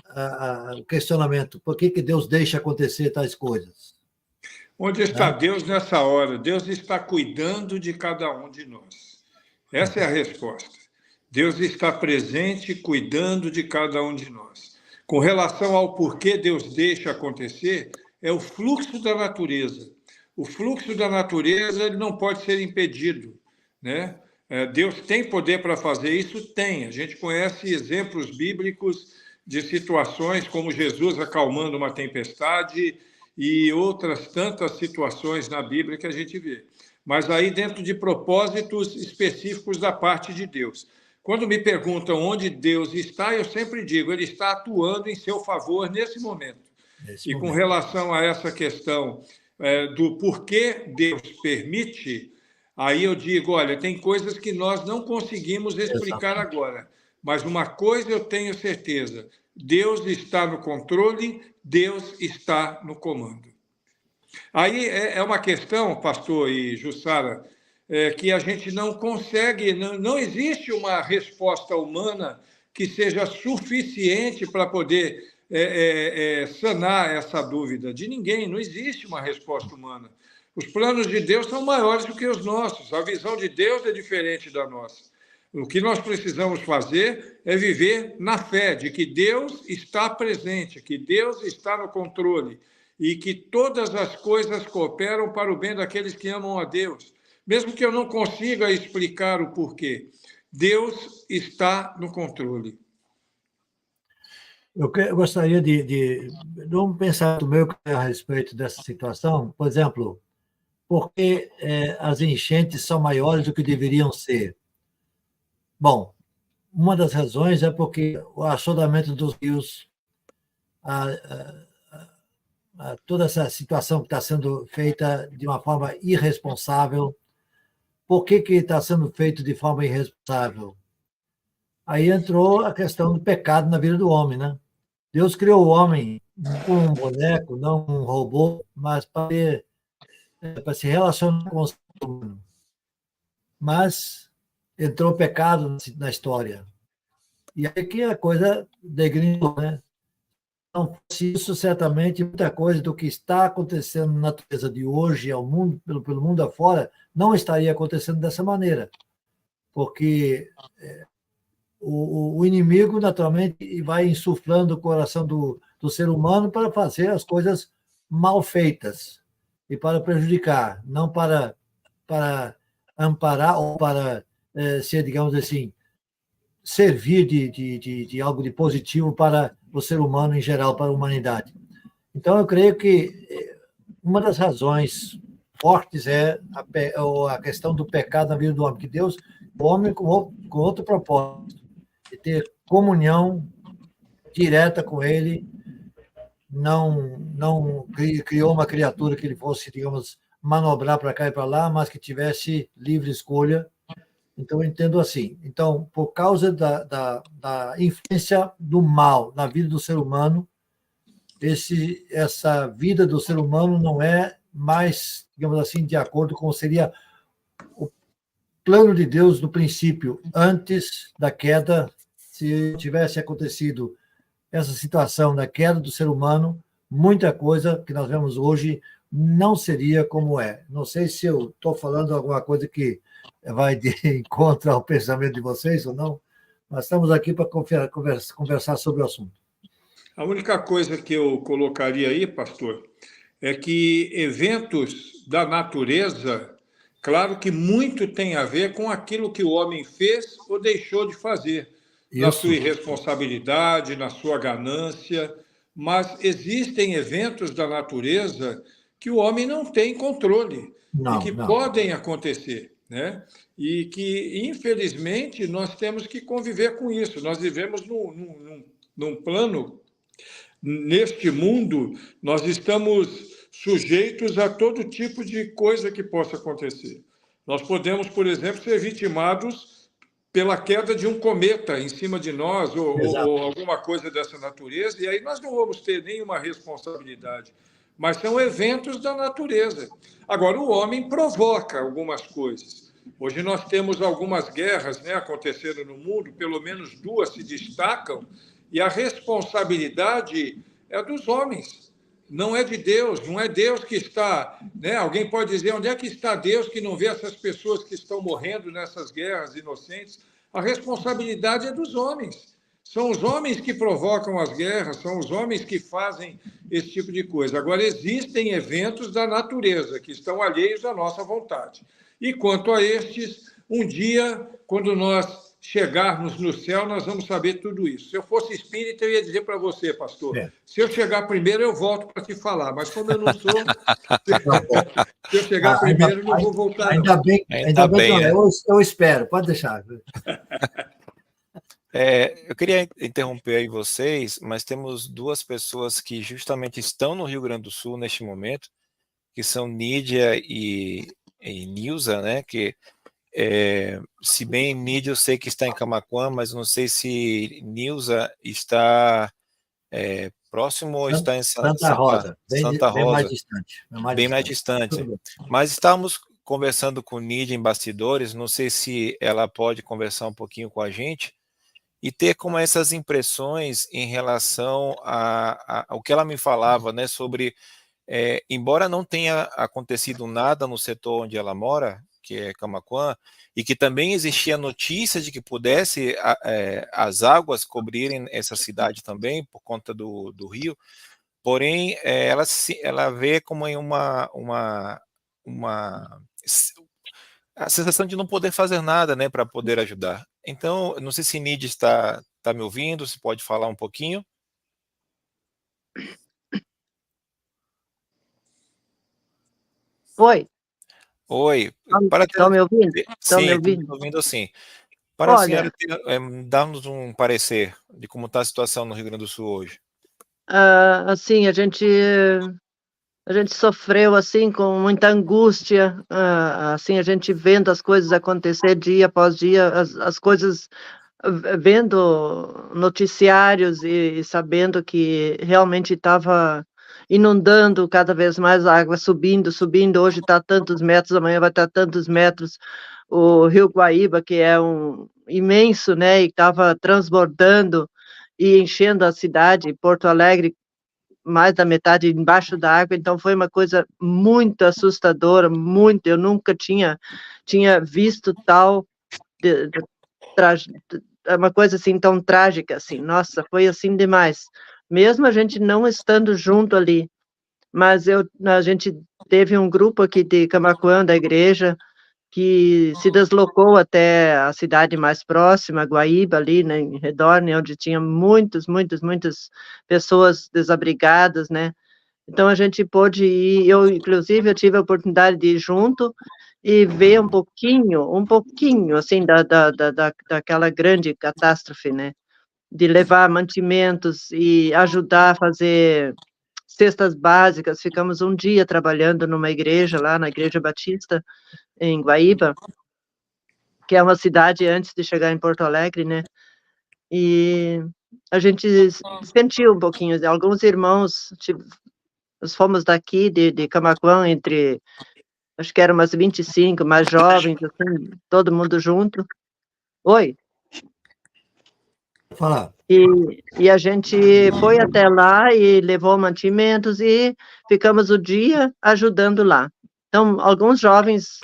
o questionamento? Por que Deus deixa acontecer tais coisas? Onde está Deus nessa hora? Deus está cuidando de cada um de nós. Essa é a resposta. Deus está presente, cuidando de cada um de nós. Com relação ao porquê Deus deixa acontecer, é o fluxo da natureza. O fluxo da natureza ele não pode ser impedido, né? Deus tem poder para fazer isso? Tem. A gente conhece exemplos bíblicos de situações como Jesus acalmando uma tempestade e outras tantas situações na Bíblia que a gente vê. Mas aí dentro de propósitos específicos da parte de Deus. Quando me perguntam onde Deus está, eu sempre digo, ele está atuando em seu favor nesse momento. Com relação a essa questão do porquê Deus permite, aí eu digo, olha, tem coisas que nós não conseguimos explicar agora, mas uma coisa eu tenho certeza, Deus está no controle, Deus está no comando. Aí é uma questão, pastor e Jussara, que a gente não consegue, não existe uma resposta humana que seja suficiente para poder sanar essa dúvida de ninguém, não existe uma resposta humana. Os planos de Deus são maiores do que os nossos, a visão de Deus é diferente da nossa. O que nós precisamos fazer é viver na fé de que Deus está presente, que Deus está no controle e que todas as coisas cooperam para o bem daqueles que amam a Deus. Mesmo que eu não consiga explicar o porquê, Deus está no controle. Eu gostaria de um pensamento meu a respeito dessa situação. Por exemplo, por que as enchentes são maiores do que deveriam ser? Bom, uma das razões é porque o assolamento dos rios, toda essa situação que está sendo feita de uma forma irresponsável. Por que está sendo feito de forma irresponsável? Aí entrou a questão do pecado na vida do homem, né? Deus criou o homem como um boneco, não um robô, mas para se relacionar com o ser humano. Mas entrou o pecado na história. E aí que a coisa degringolou, né? Não fosse isso, certamente, muita coisa do que está acontecendo na natureza de hoje, ao mundo, pelo mundo afora, não estaria acontecendo dessa maneira. Porque o inimigo, naturalmente, vai insuflando o coração do ser humano para fazer as coisas mal feitas e para prejudicar, não para amparar ou para ser, digamos assim, servir de algo de positivo para o ser humano em geral, para a humanidade. Então, eu creio que uma das razões fortes é a questão do pecado na vida do homem, que Deus, o homem com outro propósito, de ter comunhão direta com ele, não criou uma criatura que ele fosse, digamos, manobrar para cá e para lá, mas que tivesse livre escolha. Então, eu entendo assim. Então, por causa da influência do mal na vida do ser humano, essa vida do ser humano não é mais, digamos assim, de acordo com seria o plano de Deus no princípio, antes da queda. Se tivesse acontecido essa situação da queda do ser humano, muita coisa que nós vemos hoje não seria como é. Não sei se eu estou falando alguma coisa que vai de encontro ao pensamento de vocês ou não, mas estamos aqui para conversar sobre o assunto. A única coisa que eu colocaria aí, pastor, é que eventos da natureza, claro que muito tem a ver com aquilo que o homem fez ou deixou de fazer, na sua irresponsabilidade, na sua ganância, mas existem eventos da natureza que o homem não tem controle e que podem acontecer, né? E que, infelizmente, nós temos que conviver com isso. Nós vivemos num plano, neste mundo, nós estamos sujeitos a todo tipo de coisa que possa acontecer. Nós podemos, por exemplo, ser vitimados pela queda de um cometa em cima de nós, ou alguma coisa dessa natureza, e aí nós não vamos ter nenhuma responsabilidade. Mas são eventos da natureza. Agora, o homem provoca algumas coisas. Hoje nós temos algumas guerras, né, acontecendo no mundo, pelo menos 2 se destacam, e a responsabilidade é dos homens, não é de Deus, não é Deus que está... Né? Alguém pode dizer, onde é que está Deus que não vê essas pessoas que estão morrendo nessas guerras inocentes? A responsabilidade é dos homens. São os homens que provocam as guerras, são os homens que fazem esse tipo de coisa. Agora, existem eventos da natureza que estão alheios à nossa vontade. E quanto a estes, um dia, quando nós chegarmos no céu, nós vamos saber tudo isso. Se eu fosse espírita, eu ia dizer para você, pastor, se eu chegar primeiro, eu volto para te falar, mas como eu não sou, se eu chegar primeiro, não vou voltar. Ainda bem, né? eu espero, pode deixar. Eu queria interromper aí vocês, mas temos 2 pessoas que justamente estão no Rio Grande do Sul neste momento, que são Nídia e Nilza, né? Que se bem Nídia eu sei que está em Camaquã, mas não sei se Nilza está próximo ou está em Santa Rosa, Santa Rosa, bem mais distante. Bem mais distante. Mas estávamos conversando com Nídia em bastidores, não sei se ela pode conversar um pouquinho com a gente e ter como essas impressões em relação ao que ela me falava, né, sobre, embora não tenha acontecido nada no setor onde ela mora, que é Camaquã, e que também existia notícia de que pudesse as águas cobrirem essa cidade também, por conta do rio, porém, ela vê como em a sensação de não poder fazer nada, né, para poder ajudar. Então, não sei se Nídia está me ouvindo, se pode falar um pouquinho. Oi. Oi. Estão me ouvindo? Sim, estou me ouvindo sim. Para a senhora dar-nos um parecer de como está a situação no Rio Grande do Sul hoje. Assim, a gente sofreu assim com muita angústia, assim, a gente vendo as coisas acontecer dia após dia, as coisas, vendo noticiários e sabendo que realmente estava inundando cada vez mais, a água subindo, hoje está tantos metros, amanhã vai estar tantos metros. O Rio Guaíba, que é imenso, né, e estava transbordando e enchendo a cidade, Porto Alegre, mais da metade embaixo da água, então foi uma coisa muito assustadora, eu nunca tinha visto tal, uma coisa assim tão trágica, assim, nossa, foi assim demais, mesmo a gente não estando junto ali, mas a gente teve um grupo aqui de Camaquã, da igreja, que se deslocou até a cidade mais próxima, Guaíba, ali, né, em redor, né, onde tinha muitas pessoas desabrigadas, né, então a gente pôde ir, inclusive, eu tive a oportunidade de ir junto e ver um pouquinho, assim, daquela grande catástrofe, né, de levar mantimentos e ajudar a fazer cestas básicas. Ficamos um dia trabalhando numa igreja, lá na Igreja Batista, em Guaíba, que é uma cidade antes de chegar em Porto Alegre, né, e a gente sentiu um pouquinho, alguns irmãos, nós fomos daqui, de Camaquã, acho que eram umas 25, mais jovens, assim, todo mundo junto. Oi? Fala. E a gente foi até lá e levou mantimentos e ficamos o dia ajudando lá. Então, alguns jovens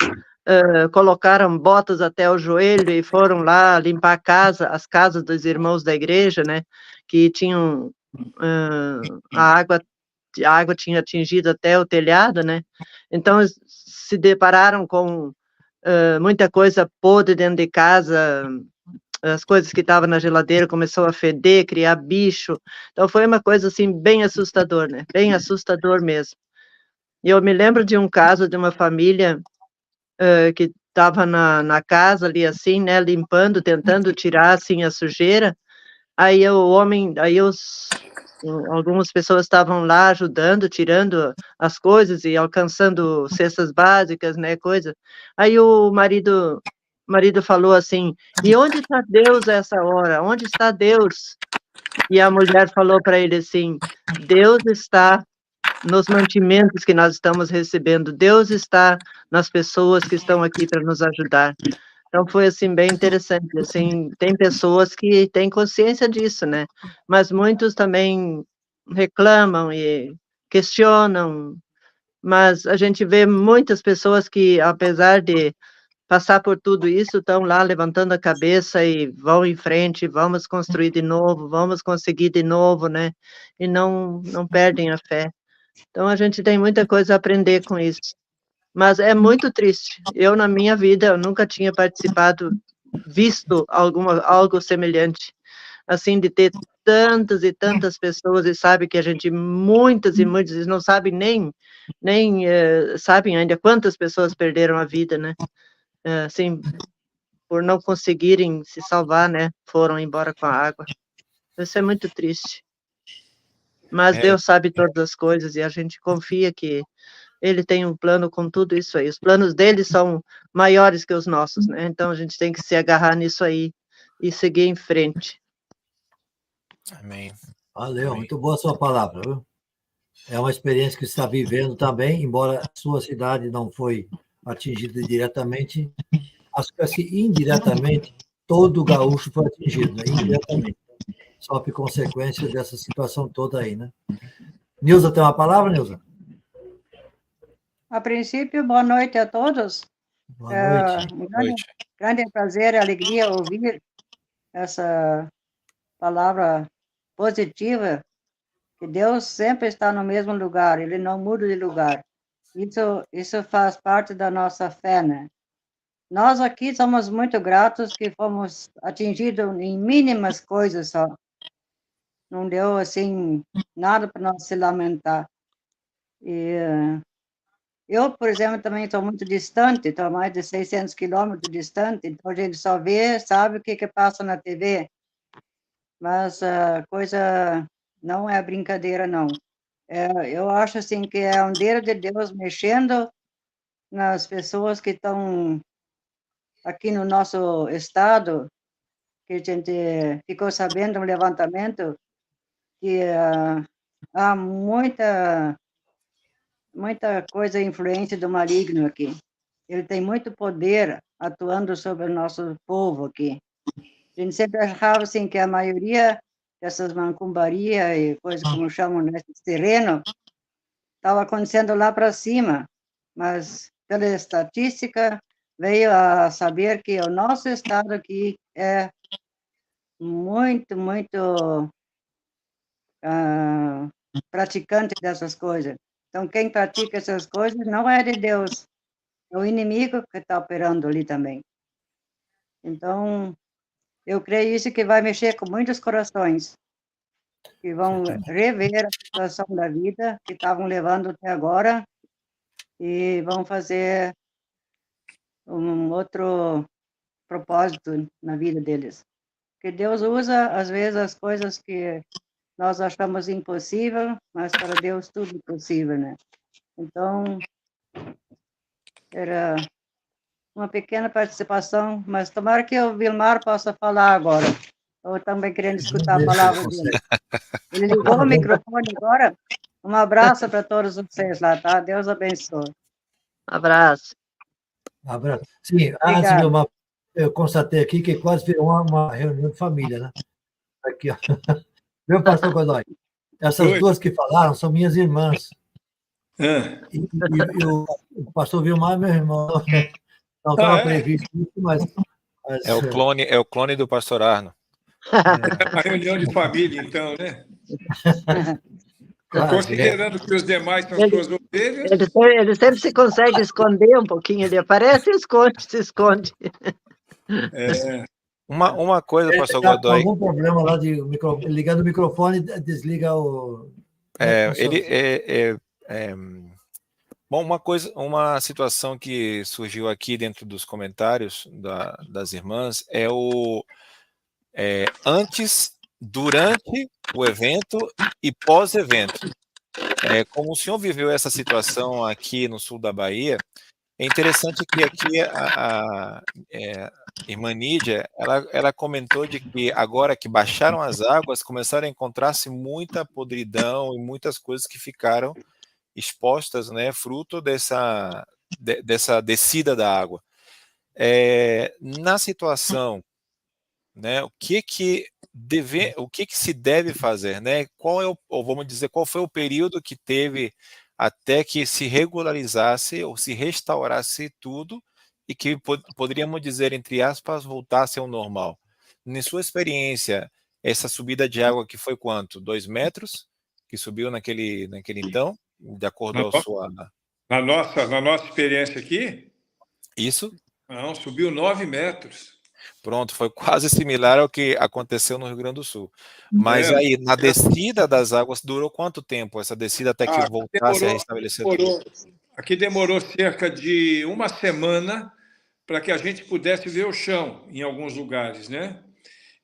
colocaram botas até o joelho e foram lá limpar as casas dos irmãos da igreja, né, que tinham a água a água tinha atingido até o telhado, né? Então, se depararam com muita coisa podre dentro de casa, as coisas que estavam na geladeira começou a feder, criar bicho. Então, foi uma coisa, assim, bem assustador, né? Bem assustador mesmo. E eu me lembro de um caso de uma família que estava na casa ali, assim, né, limpando, tentando tirar, assim, a sujeira. Aí algumas pessoas estavam lá ajudando, tirando as coisas e alcançando cestas básicas, né, coisa. Aí o marido falou assim: "E onde está Deus essa hora? Onde está Deus?" E a mulher falou para ele assim: "Deus está nos mantimentos que nós estamos recebendo. Deus está nas pessoas que estão aqui para nos ajudar." Então foi, assim, bem interessante, assim, tem pessoas que têm consciência disso, né, mas muitos também reclamam e questionam, mas a gente vê muitas pessoas que, apesar de passar por tudo isso, estão lá levantando a cabeça e vão em frente, vamos construir de novo, vamos conseguir de novo, né, e não perdem a fé. Então a gente tem muita coisa a aprender com isso. Mas é muito triste. Eu, na minha vida, eu nunca tinha visto algo semelhante, assim, de ter tantas e tantas pessoas, e sabe que a gente, muitas e muitas, não sabe nem sabem ainda quantas pessoas perderam a vida, né, assim, por não conseguirem se salvar, né, foram embora com a água. Isso é muito triste. Mas Deus sabe todas as coisas e a gente confia que Ele tem um plano com tudo isso aí. Os planos dele são maiores que os nossos, né? Então a gente tem que se agarrar nisso aí e seguir em frente. Amém. Valeu, Amém. muito boa a sua palavra, viu? É uma experiência que você está vivendo também, embora a sua cidade não foi atingida diretamente, acho que assim, indiretamente, todo gaúcho foi atingido, né? Indiretamente. Sofre consequência dessa situação toda aí, né? Nilza, tem uma palavra, Nilza? A princípio, boa noite a todos. Boa noite. Um grande prazer e alegria ouvir essa palavra positiva, que Deus sempre está no mesmo lugar, Ele não muda de lugar. Isso faz parte da nossa fé, né? Nós aqui somos muito gratos que fomos atingidos em mínimas coisas só. Não deu, assim, nada para nós se lamentar. E eu, por exemplo, também estou muito distante, estou a mais de 600 quilômetros distante, então a gente só vê, sabe o que passa na TV, mas a coisa não é brincadeira, não. Eu acho, assim, que é um dedo de Deus mexendo nas pessoas que estão aqui no nosso estado, que a gente ficou sabendo no levantamento, que há muita coisa, influência do maligno aqui. Ele tem muito poder atuando sobre o nosso povo aqui. A gente sempre achava, assim, que a maioria dessas macumbarias e coisas como chamam nesses terrenos estava acontecendo lá para cima, mas pela estatística veio a saber que o nosso estado aqui é muito praticante dessas coisas. Então, quem pratica essas coisas não é de Deus, é o inimigo que está operando ali também. Então, eu creio isso que vai mexer com muitos corações, que vão rever a situação da vida que estavam levando até agora e vão fazer um outro propósito na vida deles. Porque Deus usa, às vezes, as coisas que nós achamos impossível, mas para Deus tudo é possível, né? Então, era uma pequena participação, mas tomara que o Vilmar possa falar agora. Eu também querendo escutar a palavra dele. Ele ligou o microfone agora. Um abraço para todos vocês lá, tá? Deus abençoe. Abraço. Abraço. Sim, antes, Vilmar, eu constatei aqui que quase virou uma reunião de família, né? Aqui, ó. Meu pastor Godoy, essas duas que falaram são minhas irmãs. E o pastor Vilmar é meu irmão. Não estava previsto isso, mas... É o clone do pastor Arno. É uma reunião de família, então, né? Considerando que os demais são suas ovelhas. Ele sempre se consegue esconder um pouquinho, ele aparece e se esconde. Uma coisa, Ele pastor está com Godoy. algum problema lá de ligando o microfone, desliga o... Bom, uma situação que surgiu aqui dentro dos comentários das irmãs é antes, durante o evento e pós-evento. Como o senhor viveu essa situação aqui no sul da Bahia, é interessante que aqui a irmã Nídia, ela comentou de que agora que baixaram as águas, começaram a encontrar-se muita podridão e muitas coisas que ficaram expostas, né, fruto dessa descida da água. Na situação, né, o que se deve fazer, né? Qual foi o período que teve até que se regularizasse ou se restaurasse tudo e que poderíamos dizer, entre aspas, voltasse ao normal? Em sua experiência, essa subida de água que foi quanto? 2 metros? Que subiu naquele então, de acordo com a sua... Na nossa experiência aqui? Isso? Não, subiu 9 metros. Pronto, foi quase similar ao que aconteceu no Rio Grande do Sul. Mas aí, na descida das águas, durou quanto tempo essa descida até que voltasse a restabelecer tudo? Aqui demorou cerca de 1 semana para que a gente pudesse ver o chão em alguns lugares, né?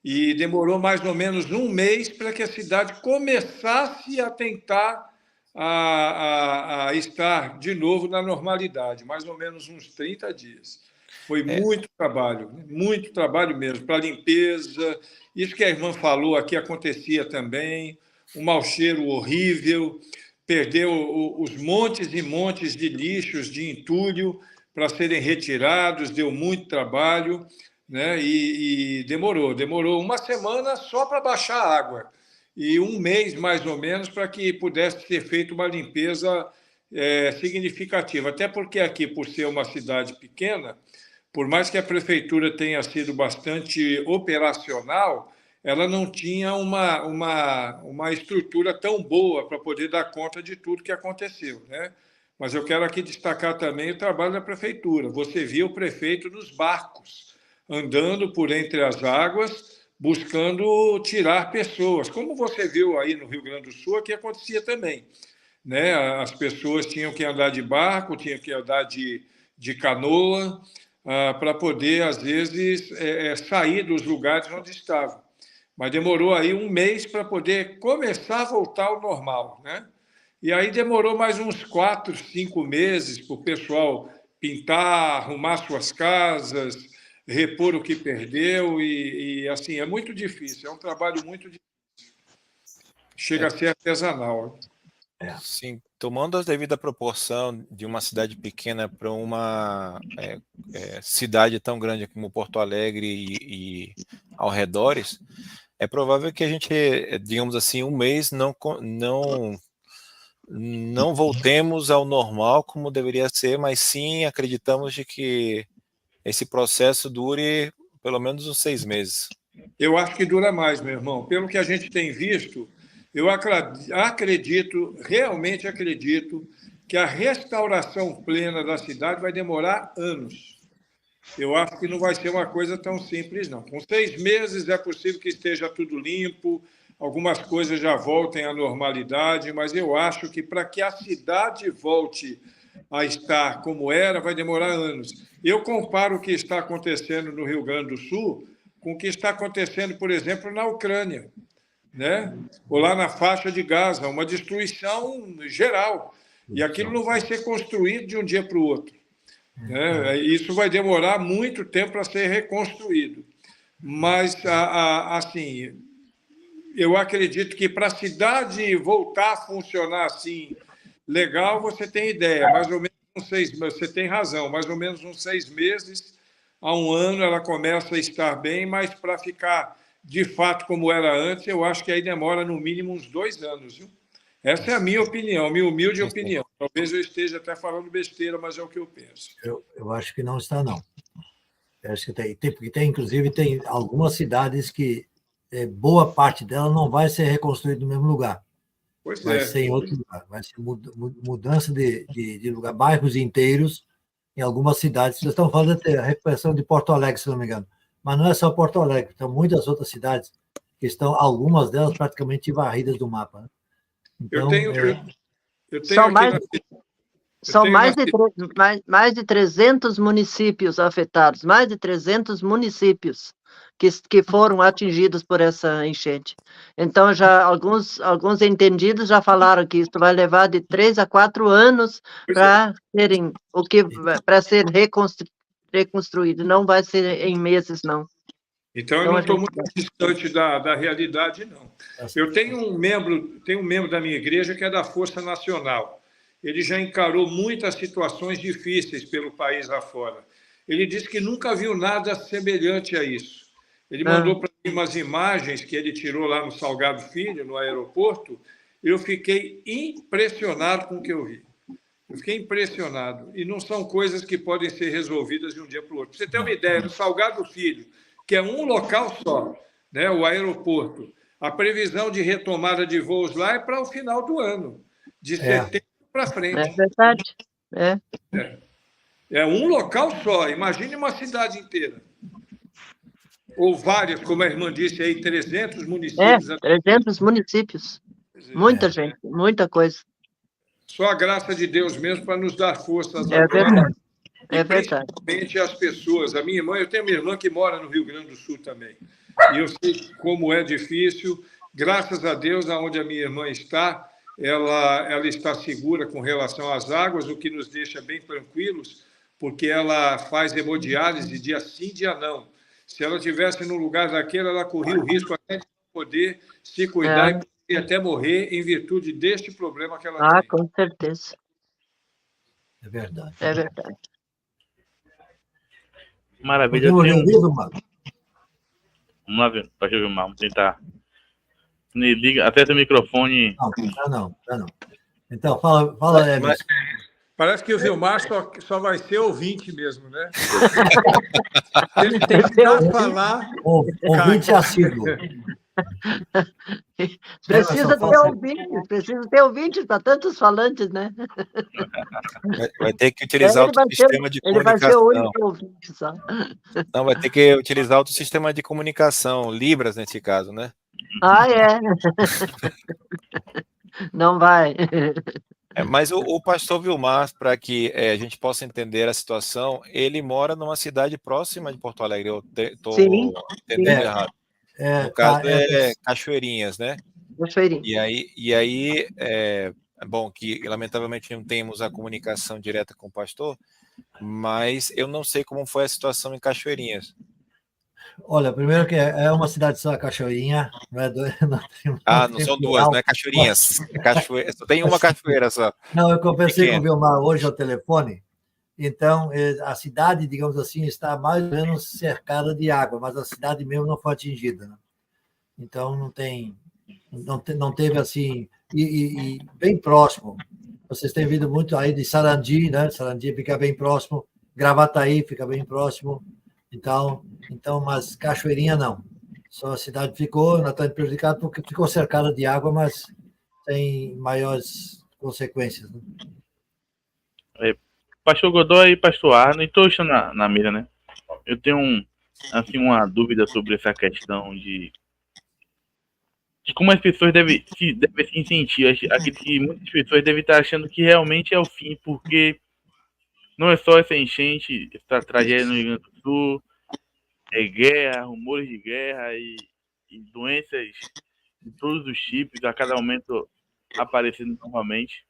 E demorou mais ou menos 1 mês para que a cidade começasse a tentar a estar de novo na normalidade, mais ou menos uns 30 dias. Foi muito trabalho mesmo, para limpeza. Isso que a irmã falou aqui acontecia também, um mau cheiro horrível, perdeu os montes e montes de lixos, de entulho, para serem retirados, deu muito trabalho, né? E demorou 1 semana só para baixar a água, e 1 mês, mais ou menos, para que pudesse ser feita uma limpeza significativa. Até porque aqui, por ser uma cidade pequena, por mais que a prefeitura tenha sido bastante operacional, ela não tinha uma estrutura tão boa para poder dar conta de tudo que aconteceu, né? Mas eu quero aqui destacar também o trabalho da prefeitura. Você viu o prefeito nos barcos, andando por entre as águas, buscando tirar pessoas. Como você viu aí no Rio Grande do Sul, aqui acontecia também, né? As pessoas tinham que andar de barco, tinham que andar de canoa, para poder, às vezes, sair dos lugares onde estavam. Mas demorou aí 1 mês para poder começar a voltar ao normal, né? E aí demorou mais uns 4, 5 meses para o pessoal pintar, arrumar suas casas, repor o que perdeu, e assim, é muito difícil, é um trabalho muito difícil. Chega a ser artesanal. Sim, tomando a devida proporção de uma cidade pequena para uma cidade tão grande como Porto Alegre e arredores, é provável que a gente, digamos assim, 1 mês não voltemos ao normal como deveria ser, mas sim acreditamos de que esse processo dure pelo menos uns 6 meses. Eu acho que dura mais, meu irmão. Pelo que a gente tem visto, eu realmente acredito, que a restauração plena da cidade vai demorar anos. Eu acho que não vai ser uma coisa tão simples, não. Com 6 meses é possível que esteja tudo limpo, algumas coisas já voltem à normalidade, mas eu acho que para que a cidade volte a estar como era, vai demorar anos. Eu comparo o que está acontecendo no Rio Grande do Sul com o que está acontecendo, por exemplo, na Ucrânia, né? Ou lá na faixa de Gaza, uma destruição geral. E aquilo não vai ser construído de um dia para o outro, né? Isso vai demorar muito tempo para ser reconstruído. Mas, assim, eu acredito que para a cidade voltar a funcionar assim, legal, você tem ideia, mais ou menos uns 6 meses, você tem razão, mais ou menos uns 6 meses a 1 ano ela começa a estar bem, mas para ficar de fato como era antes, eu acho que aí demora no mínimo uns 2 anos, viu? Essa é a minha opinião, minha humilde opinião. Talvez eu esteja até falando besteira, mas é o que eu penso. Eu acho que não está, não. Eu acho que porque inclusive, tem algumas cidades que boa parte dela não vai ser reconstruída no mesmo lugar. Pois vai é. ser em outro lugar. Vai ser mudança de lugar, bairros inteiros em algumas cidades. Vocês estão falando da recuperação de Porto Alegre, se não me engano. Mas não é só Porto Alegre, tem muitas outras cidades que estão, algumas delas praticamente varridas do mapa. Né? Eu Então, tenho, eu tenho São aqui mais, na, são tenho mais de 300 municípios afetados, mais de 300 municípios que foram atingidos por essa enchente. Então, já alguns entendidos já falaram que isso vai levar de 3 a 4 anos para ser reconstruído. Não vai ser em meses, não. Então, eu não estou muito distante da realidade, não. Eu tenho um membro da minha igreja que é da Força Nacional. Ele já encarou muitas situações difíceis pelo país afora. Ele disse que nunca viu nada semelhante a isso. Ele mandou para mim umas imagens que ele tirou lá no Salgado Filho, no aeroporto, e eu fiquei impressionado com o que eu vi. Eu fiquei impressionado. E não são coisas que podem ser resolvidas de um dia para o outro. Para você ter uma ideia, no Salgado Filho, que é um local só, né, o aeroporto, a previsão de retomada de voos lá é para o final do ano, de setembro para frente. É verdade. É um local só. Imagine uma cidade inteira. Ou várias, como a irmã disse aí, 300 municípios. 300 municípios. Muita gente, muita coisa. Só a graça de Deus mesmo para nos dar forças É agora. verdade. E principalmente as pessoas. A minha irmã, eu tenho uma irmã que mora no Rio Grande do Sul também. E eu sei como é difícil. Graças a Deus, aonde a minha irmã está, ela está segura com relação às águas, o que nos deixa bem tranquilos, porque ela faz hemodiálise dia sim, dia não. Se ela estivesse no lugar daquele, ela corria o risco até de não poder se cuidar e até morrer em virtude deste problema que ela tem. Com certeza. É verdade. É verdade. Maravilha. Vamos lá, pastor Vilmar, vamos tentar. Liga, aperta o microfone. Não. Então, fala Emerson. Parece que o Vilmar só vai ser ouvinte mesmo, né? Ele tem que falar. Ouvinte assíduo. Precisa ter ouvintes para tantos falantes, né? Vai ter que utilizar outro sistema de comunicação. Ele vai ser o único ouvinte só. Não, vai ter que utilizar outro sistema de comunicação, Libras nesse caso, né? É. Não vai. Mas o pastor Vilmar, para que a gente possa entender a situação, ele mora numa cidade próxima de Porto Alegre. Eu estou entendendo errado. No caso Cachoeirinhas, né? Cachoeirinhas. E aí é bom que lamentavelmente não temos a comunicação direta com o pastor, mas eu não sei como foi a situação em Cachoeirinhas. Olha, primeiro que é uma cidade só, Cachoeirinha. Não são duas, não é Cachoeirinhas. Só tem uma cachoeira só. Não, eu conversei com o Vilmar hoje ao telefone. Então, a cidade, digamos assim, está mais ou menos cercada de água, mas a cidade mesmo não foi atingida. Né? Então, não teve assim... E bem próximo. Vocês têm vindo muito aí de Sarandi, né? Sarandi fica bem próximo. Gravataí fica bem próximo. Então, mas Cachoeirinha não. Só a cidade ficou, não está prejudicada porque ficou cercada de água, mas tem maiores consequências. Né? Pastor Godoy e Pastor Arno, e todos estão na mira, né? Eu tenho uma dúvida sobre essa questão de como as pessoas devem se sentir. Acredito que muitas pessoas devem estar achando que realmente é o fim, porque não é só essa enchente, essa tragédia no Rio Grande do Sul, é guerra, rumores de guerra e doenças de todos os tipos, a cada momento aparecendo novamente.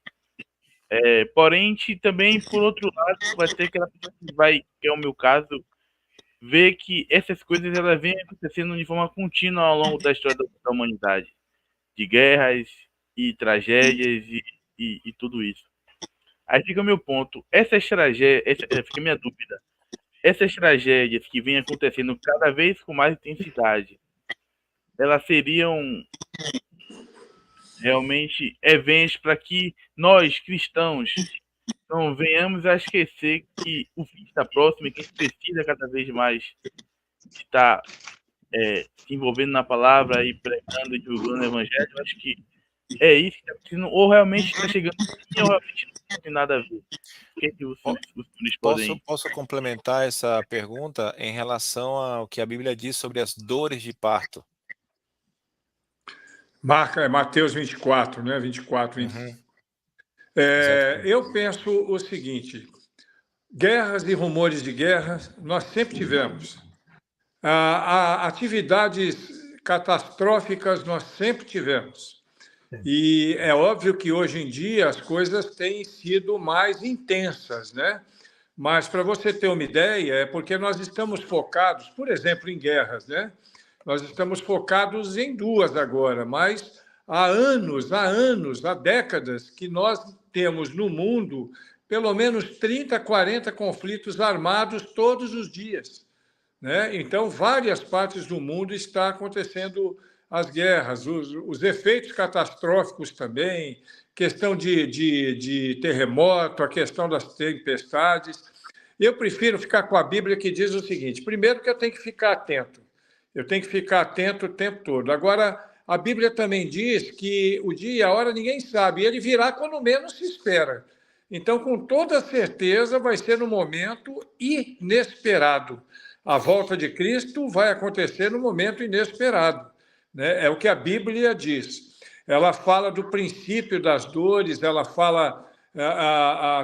Porém, também, por outro lado, vai ter aquela pessoa que é o meu caso, ver que essas coisas elas vêm acontecendo de forma contínua ao longo da história da humanidade, de guerras e tragédias e tudo isso. Aí fica o meu ponto. Fica a minha dúvida. Essas tragédias que vêm acontecendo cada vez com mais intensidade, elas seriam realmente eventos para que nós, cristãos, não venhamos a esquecer que o fim está próximo e que a gente precisa cada vez mais estar se envolvendo na palavra e pregando e divulgando o evangelho. Eu acho que é isso que está acontecendo, ou realmente está chegando ou realmente não tem nada a ver. O que os senhores podem... Posso complementar essa pergunta em relação ao que a Bíblia diz sobre as dores de parto? Mateus 24, né? 24, 25. Eu penso o seguinte: guerras e rumores de guerra nós sempre tivemos. Atividades catastróficas nós sempre tivemos. E é óbvio que hoje em dia as coisas têm sido mais intensas, né? Mas, para você ter uma ideia, é porque nós estamos focados, por exemplo, em guerras, né? Nós estamos focados em duas agora, mas há anos, há décadas que nós temos no mundo pelo menos 30, 40 conflitos armados todos os dias, né? Então, várias partes do mundo está acontecendo as guerras, os efeitos catastróficos também, questão de terremoto, a questão das tempestades. Eu prefiro ficar com a Bíblia que diz o seguinte: primeiro que eu tenho que ficar atento. Eu tenho que ficar atento o tempo todo. Agora, a Bíblia também diz que o dia e a hora ninguém sabe, e ele virá quando menos se espera. Então, com toda certeza, vai ser no momento inesperado. A volta de Cristo vai acontecer no momento inesperado, né? É o que a Bíblia diz. Ela fala do princípio das dores, ela fala...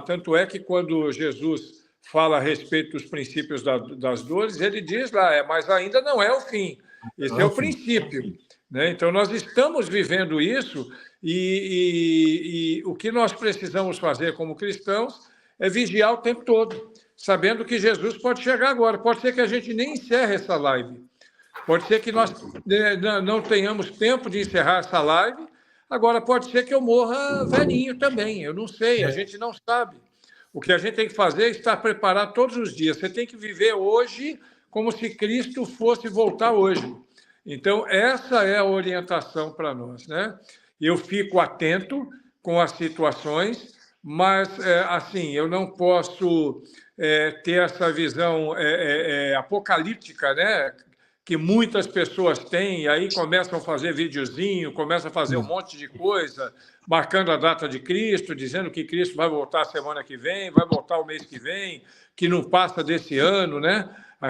tanto é que quando Jesus fala a respeito dos princípios das dores, ele diz lá, mas ainda não é o fim. Esse é o princípio, né? Então, nós estamos vivendo isso e o que nós precisamos fazer como cristãos é vigiar o tempo todo, sabendo que Jesus pode chegar agora. Pode ser que a gente nem encerre essa live. Pode ser que nós não tenhamos tempo de encerrar essa live. Agora, pode ser que eu morra velhinho também. Eu não sei, a gente não sabe. O que a gente tem que fazer é estar preparado todos os dias. Você tem que viver hoje como se Cristo fosse voltar hoje. Então, essa é a orientação para nós, né? Eu fico atento com as situações, mas, assim, eu não posso ter essa visão apocalíptica, né? Que muitas pessoas têm, e aí começam a fazer videozinho, começam a fazer um monte de coisa, marcando a data de Cristo, dizendo que Cristo vai voltar a semana que vem, vai voltar o mês que vem, que não passa desse ano, né?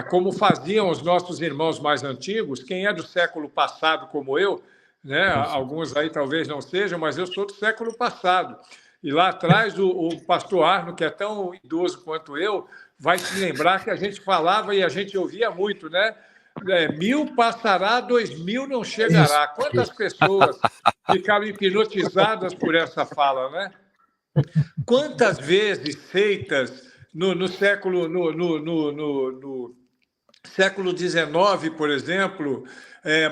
Como faziam os nossos irmãos mais antigos. Quem é do século passado, como eu, né? Alguns aí talvez não sejam, mas eu sou do século passado. E lá atrás, o pastor Arno, que é tão idoso quanto eu, vai se lembrar que a gente falava e a gente ouvia muito, né? 1000 passará, 2000 não chegará. Quantas pessoas ficaram hipnotizadas por essa fala, né? Quantas vezes seitas no século XIX, por exemplo,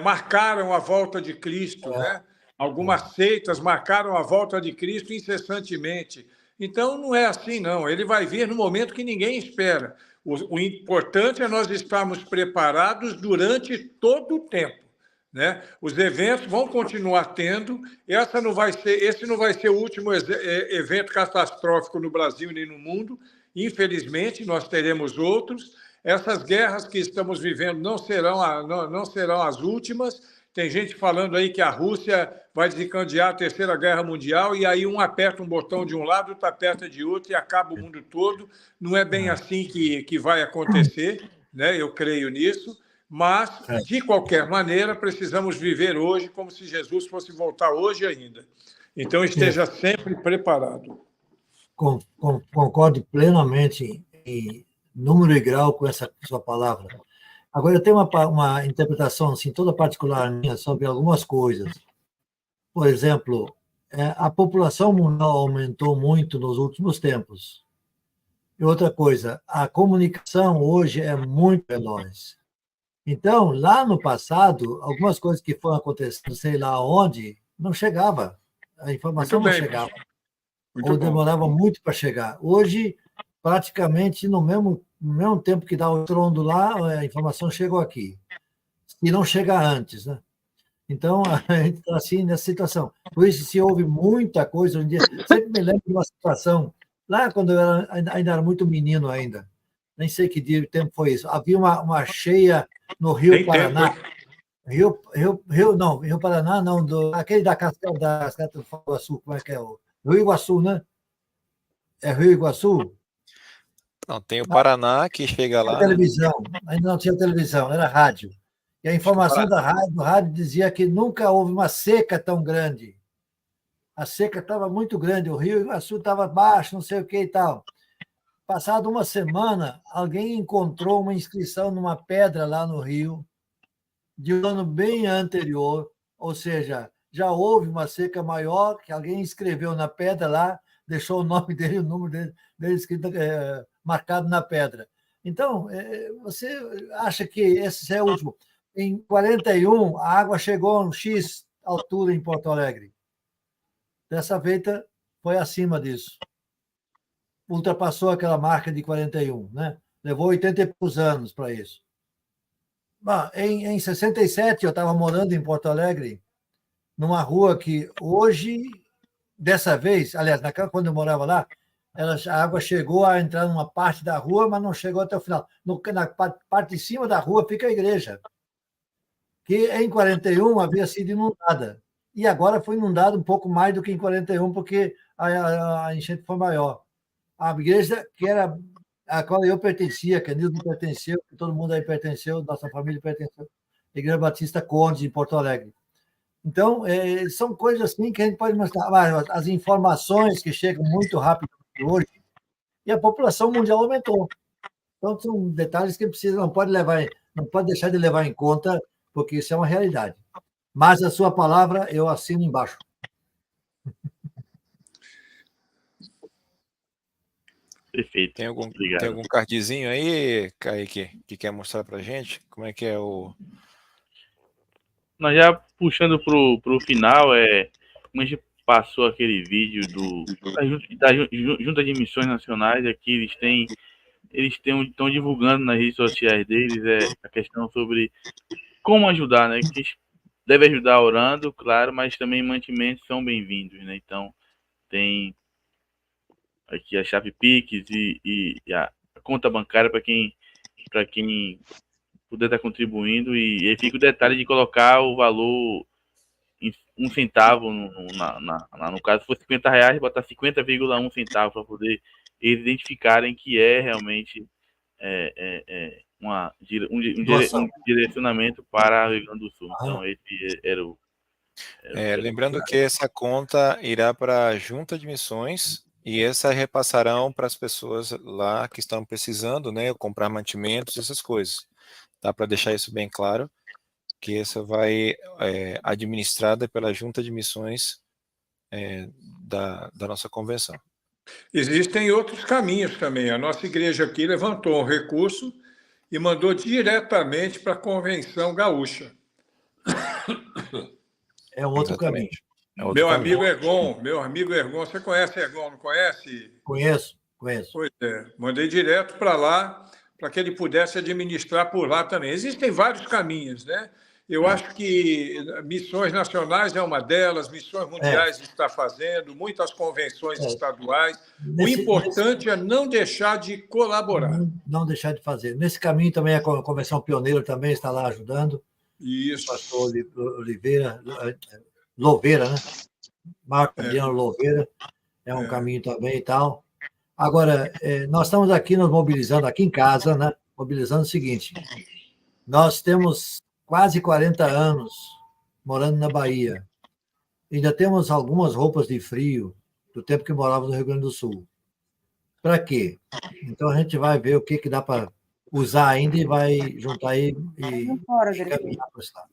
marcaram a volta de Cristo, né? Algumas seitas marcaram a volta de Cristo incessantemente. Então, não é assim, não. Ele vai vir no momento que ninguém espera. O importante é nós estarmos preparados durante todo o tempo, né? Os eventos vão continuar tendo. Esse não vai ser o último evento catastrófico no Brasil nem no mundo. Infelizmente, nós teremos outros. Essas guerras que estamos vivendo não serão as últimas. Tem gente falando aí que a Rússia vai desencadear a Terceira Guerra Mundial e aí um aperta um botão de um lado, outro aperta de outro e acaba o mundo todo. Não é bem assim que vai acontecer, né? Eu creio nisso. Mas, de qualquer maneira, precisamos viver hoje como se Jesus fosse voltar hoje ainda. Então, esteja sempre preparado. Concordo plenamente em número e grau com essa sua palavra. Agora, eu tenho uma interpretação assim, toda particular minha sobre algumas coisas. Por exemplo, a população mundial aumentou muito nos últimos tempos. E outra coisa, a comunicação hoje é muito veloz. Então, lá no passado, algumas coisas que foram acontecendo, sei lá onde, não chegava. A informação não chegava. Ou demorava muito para chegar. Hoje, praticamente, no mesmo tempo que dá o estrondo lá, a informação chegou aqui. E não chega antes, né? Então, a gente está assim nessa situação. Por isso, se houve muita coisa hoje em dia. Sempre me lembro de uma situação, lá quando eu ainda era muito menino ainda, nem sei que tempo foi isso, havia uma cheia no Rio Paraná. Rio Paraná, não, aquele da Cascata do Foz do Iguaçu, como é que é? O Rio Iguaçu, né? É Rio Iguaçu? Não, tem o Paraná que chega lá, né? Televisão, ainda não tinha televisão, era rádio. E a informação do rádio dizia que nunca houve uma seca tão grande. A seca estava muito grande, o Rio Iguaçu estava baixo, não sei o que e tal. Passado uma semana, alguém encontrou uma inscrição numa pedra lá no Rio, de um ano bem anterior, ou seja, já houve uma seca maior, que alguém escreveu na pedra lá, deixou o nome dele, o número dele escrito, marcado na pedra. Então, você acha que esse é o último? Em 41, a água chegou a um X altura em Porto Alegre. Dessa feita, foi acima disso. Ultrapassou aquela marca de 41, né? Levou 80 e poucos anos para isso. Bom, em 67, eu estava morando em Porto Alegre, numa rua que hoje, dessa vez, aliás, quando eu morava lá, a água chegou a entrar numa parte da rua, mas não chegou até o final. Na parte de cima da rua fica a igreja, que em 41 havia sido inundada. E agora foi inundada um pouco mais do que em 41, porque a enchente foi maior. A igreja que era a qual eu pertencia, que a Nilson pertenceu, que todo mundo aí pertenceu, nossa família pertenceu, a Igreja Batista Conde, em Porto Alegre. Então, são coisas assim que a gente pode mostrar. As informações que chegam muito rápido hoje, e a população mundial aumentou. Então, são detalhes que não pode deixar de levar em conta, porque isso é uma realidade. Mas a sua palavra eu assino embaixo. Perfeito. Tem algum cardzinho aí, Kaique, que quer mostrar para a gente? Como é que é o... Nós já puxando pro final, como a gente passou aquele vídeo da Junta de Missões Nacionais, aqui eles estão divulgando nas redes sociais deles a questão sobre como ajudar, né? Que deve ajudar orando, claro, mas também mantimentos são bem-vindos, né? Então, tem aqui a chave Pix e a conta bancária para quem puder estar contribuindo, e fica o detalhe de colocar o valor em 1 centavo, no caso, se for R$50, botar 50,1 centavos para poder eles identificarem que é realmente um direcionamento para o Rio Grande do Sul. Então, esse era o... lembrando que essa conta irá para a Junta de Missões, e essa repassarão para as pessoas lá que estão precisando, né, comprar mantimentos, essas coisas. Tá? Para deixar isso bem claro, que essa vai administrada pela Junta de Missões da nossa convenção. Existem outros caminhos também. A nossa igreja aqui levantou um recurso e mandou diretamente para a Convenção Gaúcha. É um outro caminho. Meu amigo Ergon, você conhece Ergon, não conhece? Conheço. Pois é, mandei direto para lá, para que ele pudesse administrar por lá também. Existem vários caminhos, né? Eu acho que Missões Nacionais é uma delas, Missões Mundiais está fazendo, muitas convenções estaduais. O importante é não deixar de colaborar. Não deixar de fazer. Nesse caminho também a Convenção Pioneira também está lá ajudando. Isso. O pastor Louveira, né? Marco Adriano Louveira, é um caminho também e tal. Agora, nós estamos aqui nos mobilizando, aqui em casa, né? Mobilizando o seguinte: nós temos quase 40 anos morando na Bahia. Ainda temos algumas roupas de frio do tempo que morávamos no Rio Grande do Sul. Para quê? Então a gente vai ver o que dá para usar ainda e vai juntar aí e caminhar para o estado.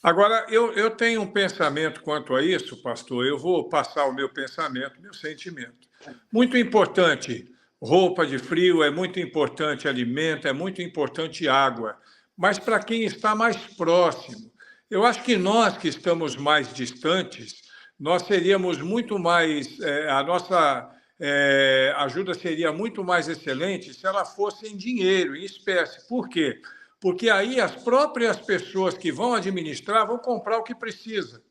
Agora, eu tenho um pensamento quanto a isso, pastor. Eu vou passar o meu pensamento, meu sentimento. Muito importante roupa de frio, é muito importante alimento, é muito importante água. Mas para quem está mais próximo, eu acho que nós que estamos mais distantes, nós seríamos muito mais... a nossa ajuda seria muito mais excelente se ela fosse em dinheiro, em espécie. Por quê? Porque aí as próprias pessoas que vão administrar vão comprar o que precisa.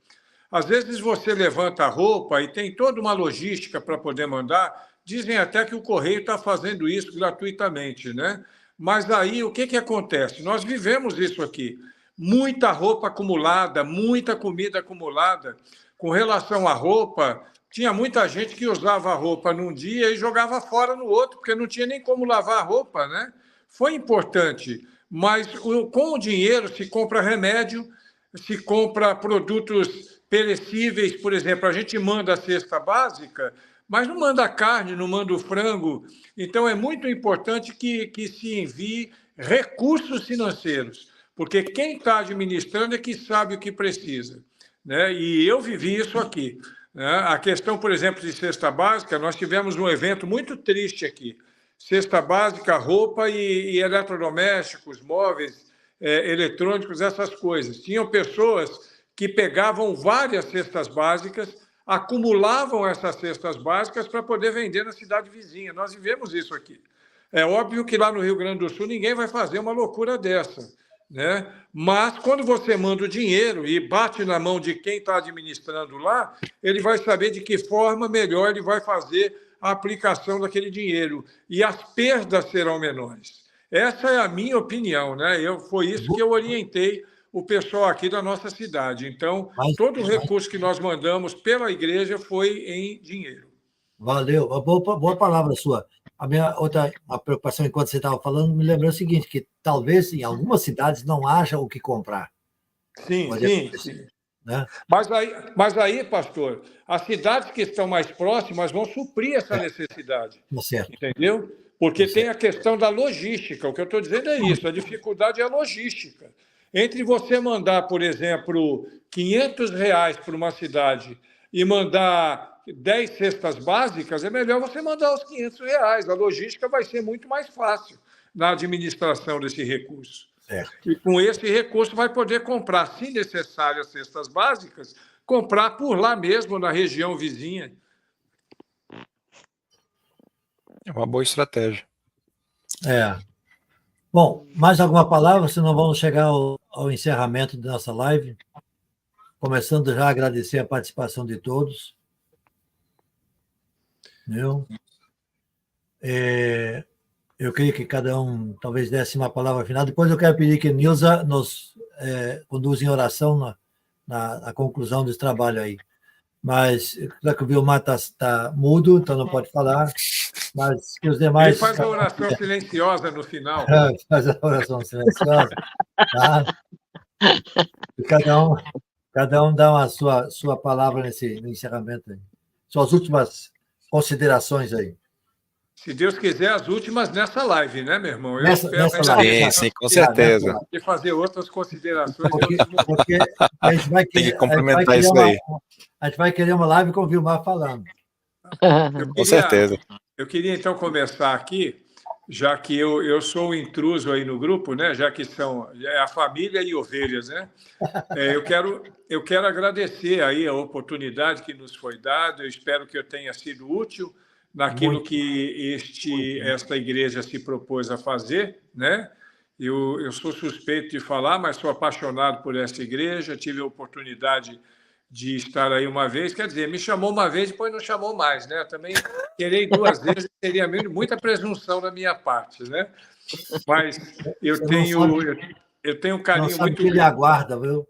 Às vezes você levanta a roupa e tem toda uma logística para poder mandar, dizem até que o Correio está fazendo isso gratuitamente, né? Mas aí o que acontece? Nós vivemos isso aqui. muita roupa acumulada, muita comida acumulada. Com relação à roupa, tinha muita gente que usava a roupa num dia e jogava fora no outro, porque não tinha nem como lavar a roupa, né? Foi importante, mas com o dinheiro se compra remédio, se compra produtos perecíveis, por exemplo, a gente manda a cesta básica, mas não manda carne, não manda o frango. Então, é muito importante que se envie recursos financeiros, porque quem está administrando é que sabe o que precisa, né? E eu vivi isso aqui, né? A questão, por exemplo, de cesta básica, nós tivemos um evento muito triste aqui. Cesta básica, roupa e eletrodomésticos, móveis, eletrônicos, essas coisas. Tinham pessoas que pegavam várias cestas básicas, acumulavam essas cestas básicas para poder vender na cidade vizinha. Nós vivemos isso aqui. É óbvio que lá no Rio Grande do Sul ninguém vai fazer uma loucura dessa, né? Mas quando você manda o dinheiro e bate na mão de quem está administrando lá, ele vai saber de que forma melhor ele vai fazer a aplicação daquele dinheiro. E as perdas serão menores. Essa é a minha opinião, né? Foi isso que eu orientei o pessoal aqui da nossa cidade. Então, todo o recurso que nós mandamos pela igreja foi em dinheiro. Valeu, boa palavra sua. A minha outra preocupação, enquanto você estava falando, me lembrou o seguinte, que talvez em algumas cidades não haja o que comprar. Sim. Né? Mas aí, pastor, as cidades que estão mais próximas vão suprir essa necessidade. Certo. Entendeu? Porque tem a questão da logística. O que eu estou dizendo é isso, a dificuldade é a logística. Entre você mandar, por exemplo, R$500 para uma cidade e mandar 10 cestas básicas, é melhor você mandar os R$500. A logística vai ser muito mais fácil na administração desse recurso. Certo. E com esse recurso vai poder comprar, se necessário, as cestas básicas, comprar por lá mesmo, na região vizinha. É uma boa estratégia. Bom, mais alguma palavra? Senão vamos chegar ao encerramento da nossa live. Começando já a agradecer a participação de todos. Eu queria que cada um talvez desse uma palavra final. Depois eu quero pedir que Nilza nos conduza em oração na conclusão desse trabalho aí. Mas, já que o Vilmar está mudo, então não pode falar. Mas que os demais... Ele faz a oração silenciosa no final. Faz a oração silenciosa. Tá? E cada um dá a sua palavra no encerramento aí. Suas últimas considerações aí. Se Deus quiser, as últimas nessa live, né, meu irmão? Nessa live. Sim, com certeza. E fazer outras considerações. Porque a gente vai tem que complementar isso aí. A gente vai querer uma live com o Vilmar falando. Com certeza. Eu queria, então, começar aqui, já que eu sou o intruso aí no grupo, né? Já que são a família e ovelhas, né? Eu quero agradecer aí a oportunidade que nos foi dada. Eu espero que eu tenha sido útil naquilo que esta igreja se propôs a fazer, né? Eu sou suspeito de falar, mas sou apaixonado por esta igreja, tive a oportunidade de estar aí uma vez, quer dizer, me chamou uma vez, depois não chamou mais, né? Também querer 2 vezes seria muita presunção da minha parte, né? Mas eu tenho um carinho muito grande. Ele aguarda, viu?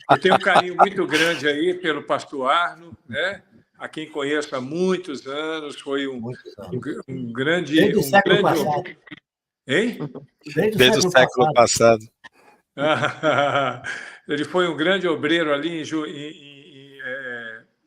Eu tenho um carinho muito grande aí pelo pastor Arno, né? A quem conheço há muitos anos, foi um grande... Desde o século passado. Hein? Desde o século passado. Ele foi um grande obreiro ali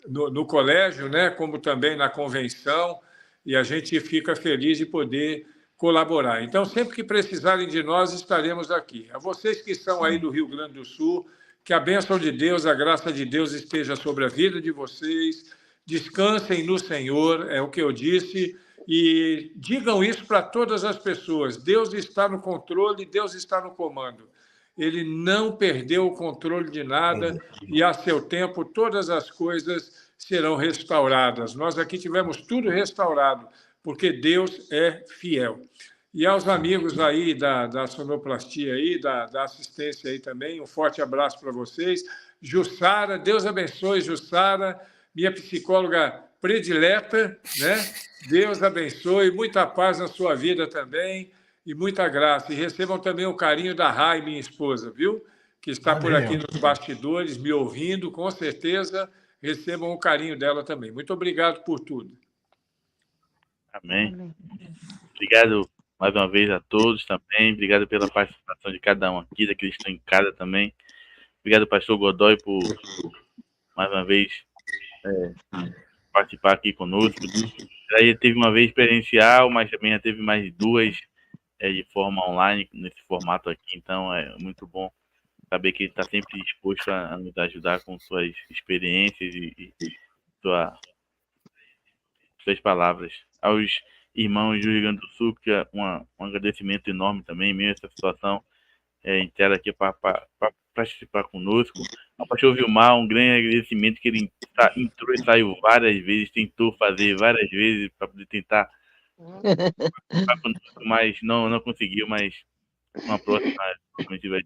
no colégio, né? Como também na convenção, e a gente fica feliz de poder colaborar. Então, sempre que precisarem de nós, estaremos aqui. A vocês que são aí do Rio Grande do Sul, que a bênção de Deus, a graça de Deus esteja sobre a vida de vocês. Descansem no Senhor, é o que eu disse, e digam isso para todas as pessoas. Deus está no controle, Deus está no comando. Ele não perdeu o controle de nada e, a seu tempo, todas as coisas serão restauradas. Nós aqui tivemos tudo restaurado, porque Deus é fiel. E aos amigos aí da sonoplastia, aí, da assistência aí também, um forte abraço para vocês. Jussara, Deus abençoe, Jussara, minha psicóloga predileta, né? Deus abençoe, muita paz na sua vida também. e muita graça. E recebam também o carinho da Rai, minha esposa, viu? Que está por aqui nos bastidores, me ouvindo, com certeza recebam o carinho dela também. Muito obrigado por tudo. Amém. Obrigado mais uma vez a todos também. Obrigado pela participação de cada um aqui, daqueles que estão em casa também. Obrigado, pastor Godoy, por mais uma vez participar aqui conosco. Aí teve uma vez presencial, mas também já teve mais 2 de forma online, nesse formato aqui. Então, é muito bom saber que ele está sempre disposto a nos ajudar com suas experiências e suas palavras. Aos irmãos do Rio Grande do Sul, que é um agradecimento enorme também, mesmo essa situação inteira aqui para participar conosco. Ao pastor Vilmar, um grande agradecimento, que ele entrou e saiu várias vezes, tentou fazer várias vezes para poder tentar participar conosco, mas não conseguiu, mas uma próxima a gente vai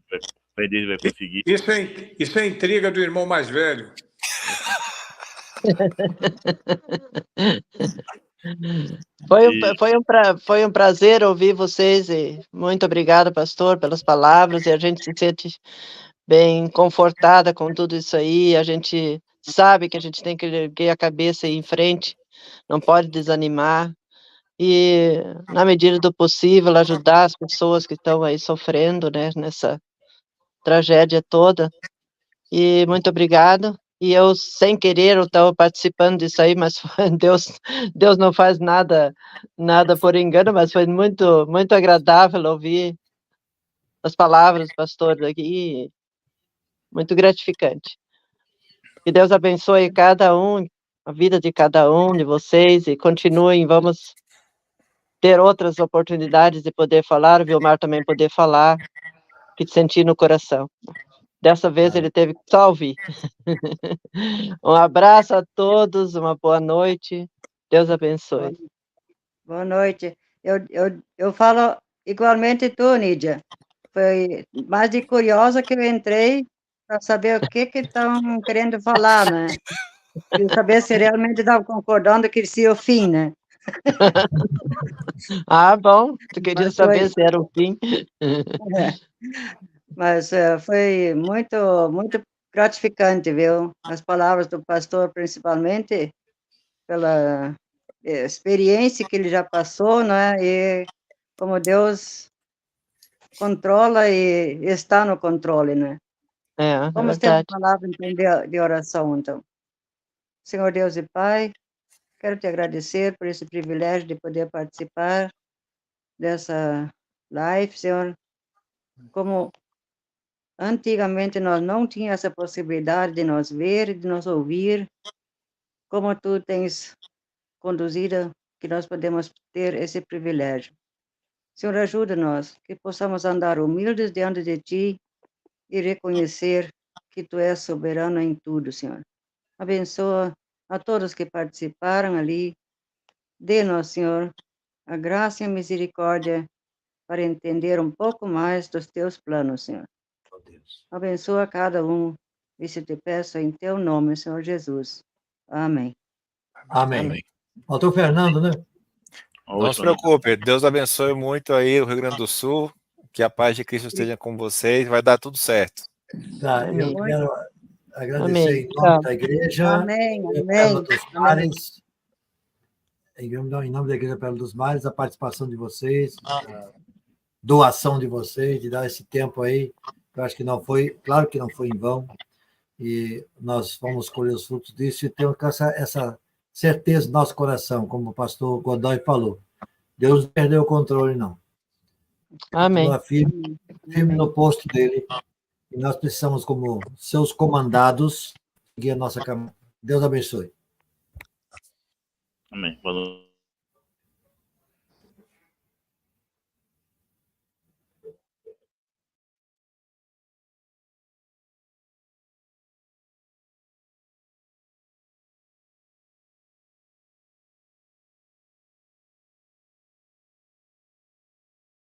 conseguir. Isso é intriga do irmão mais velho. Foi um prazer ouvir vocês e muito obrigada, pastor, pelas palavras, e a gente se sente bem confortada com tudo isso aí. A gente sabe que a gente tem que erguer a cabeça e ir em frente, não pode desanimar, e na medida do possível ajudar as pessoas que estão aí sofrendo, né, nessa tragédia toda. E muito obrigado. E eu, sem querer, eu estava participando disso aí, mas Deus não faz nada por engano, mas foi muito, muito agradável ouvir as palavras do pastor aqui, muito gratificante. Que Deus abençoe cada um, a vida de cada um de vocês, e continuem, vamos ter outras oportunidades de poder falar, o Vilmar também poder falar, que sentir no coração. Dessa vez ele teve que só ouvir. Um abraço a todos, uma boa noite. Deus abençoe. Boa noite. Eu falo igualmente tu, Nídia. Foi mais de curiosa que eu entrei para saber o que estão querendo falar, né? Queria saber se realmente estavam concordando que isso ia o fim, né? Ah, bom. Tu queria saber se era o fim. Mas foi muito, muito gratificante, viu? As palavras do pastor, principalmente, pela experiência que ele já passou, né? E como Deus controla e está no controle, né? Vamos ter uma palavra de oração, então. Senhor Deus e Pai, quero te agradecer por esse privilégio de poder participar dessa live, Senhor. Como antigamente nós não tínhamos essa possibilidade de nos ver e de nos ouvir, como tu tens conduzido, que nós podemos ter esse privilégio. Senhor, ajuda-nos, que possamos andar humildes diante de ti e reconhecer que tu és soberano em tudo, Senhor. Abençoa a todos que participaram ali. Dê-nos, Senhor, a graça e a misericórdia para entender um pouco mais dos teus planos, Senhor. Abençoa cada um. Isso te peço em teu nome, Senhor Jesus. Amém. Amém. Faltou o Fernando, né? Não se preocupe. Deus abençoe muito aí o Rio Grande do Sul. Que a paz de Cristo esteja com vocês. Vai dar tudo certo. Tá, eu quero agradecer em nome da igreja. Amém. Pérola dos Mares. Em nome da Igreja Pérola dos Mares, a participação de vocês, a doação de vocês, de dar esse tempo aí. Eu acho que não foi, claro que não foi em vão. E nós vamos colher os frutos disso e temos essa certeza no nosso coração, como o pastor Godoy falou. Deus não perdeu o controle, não. Amém. Firme no posto dele. E nós precisamos, como seus comandados, seguir a nossa caminhada. Deus abençoe. Amém. Valeu.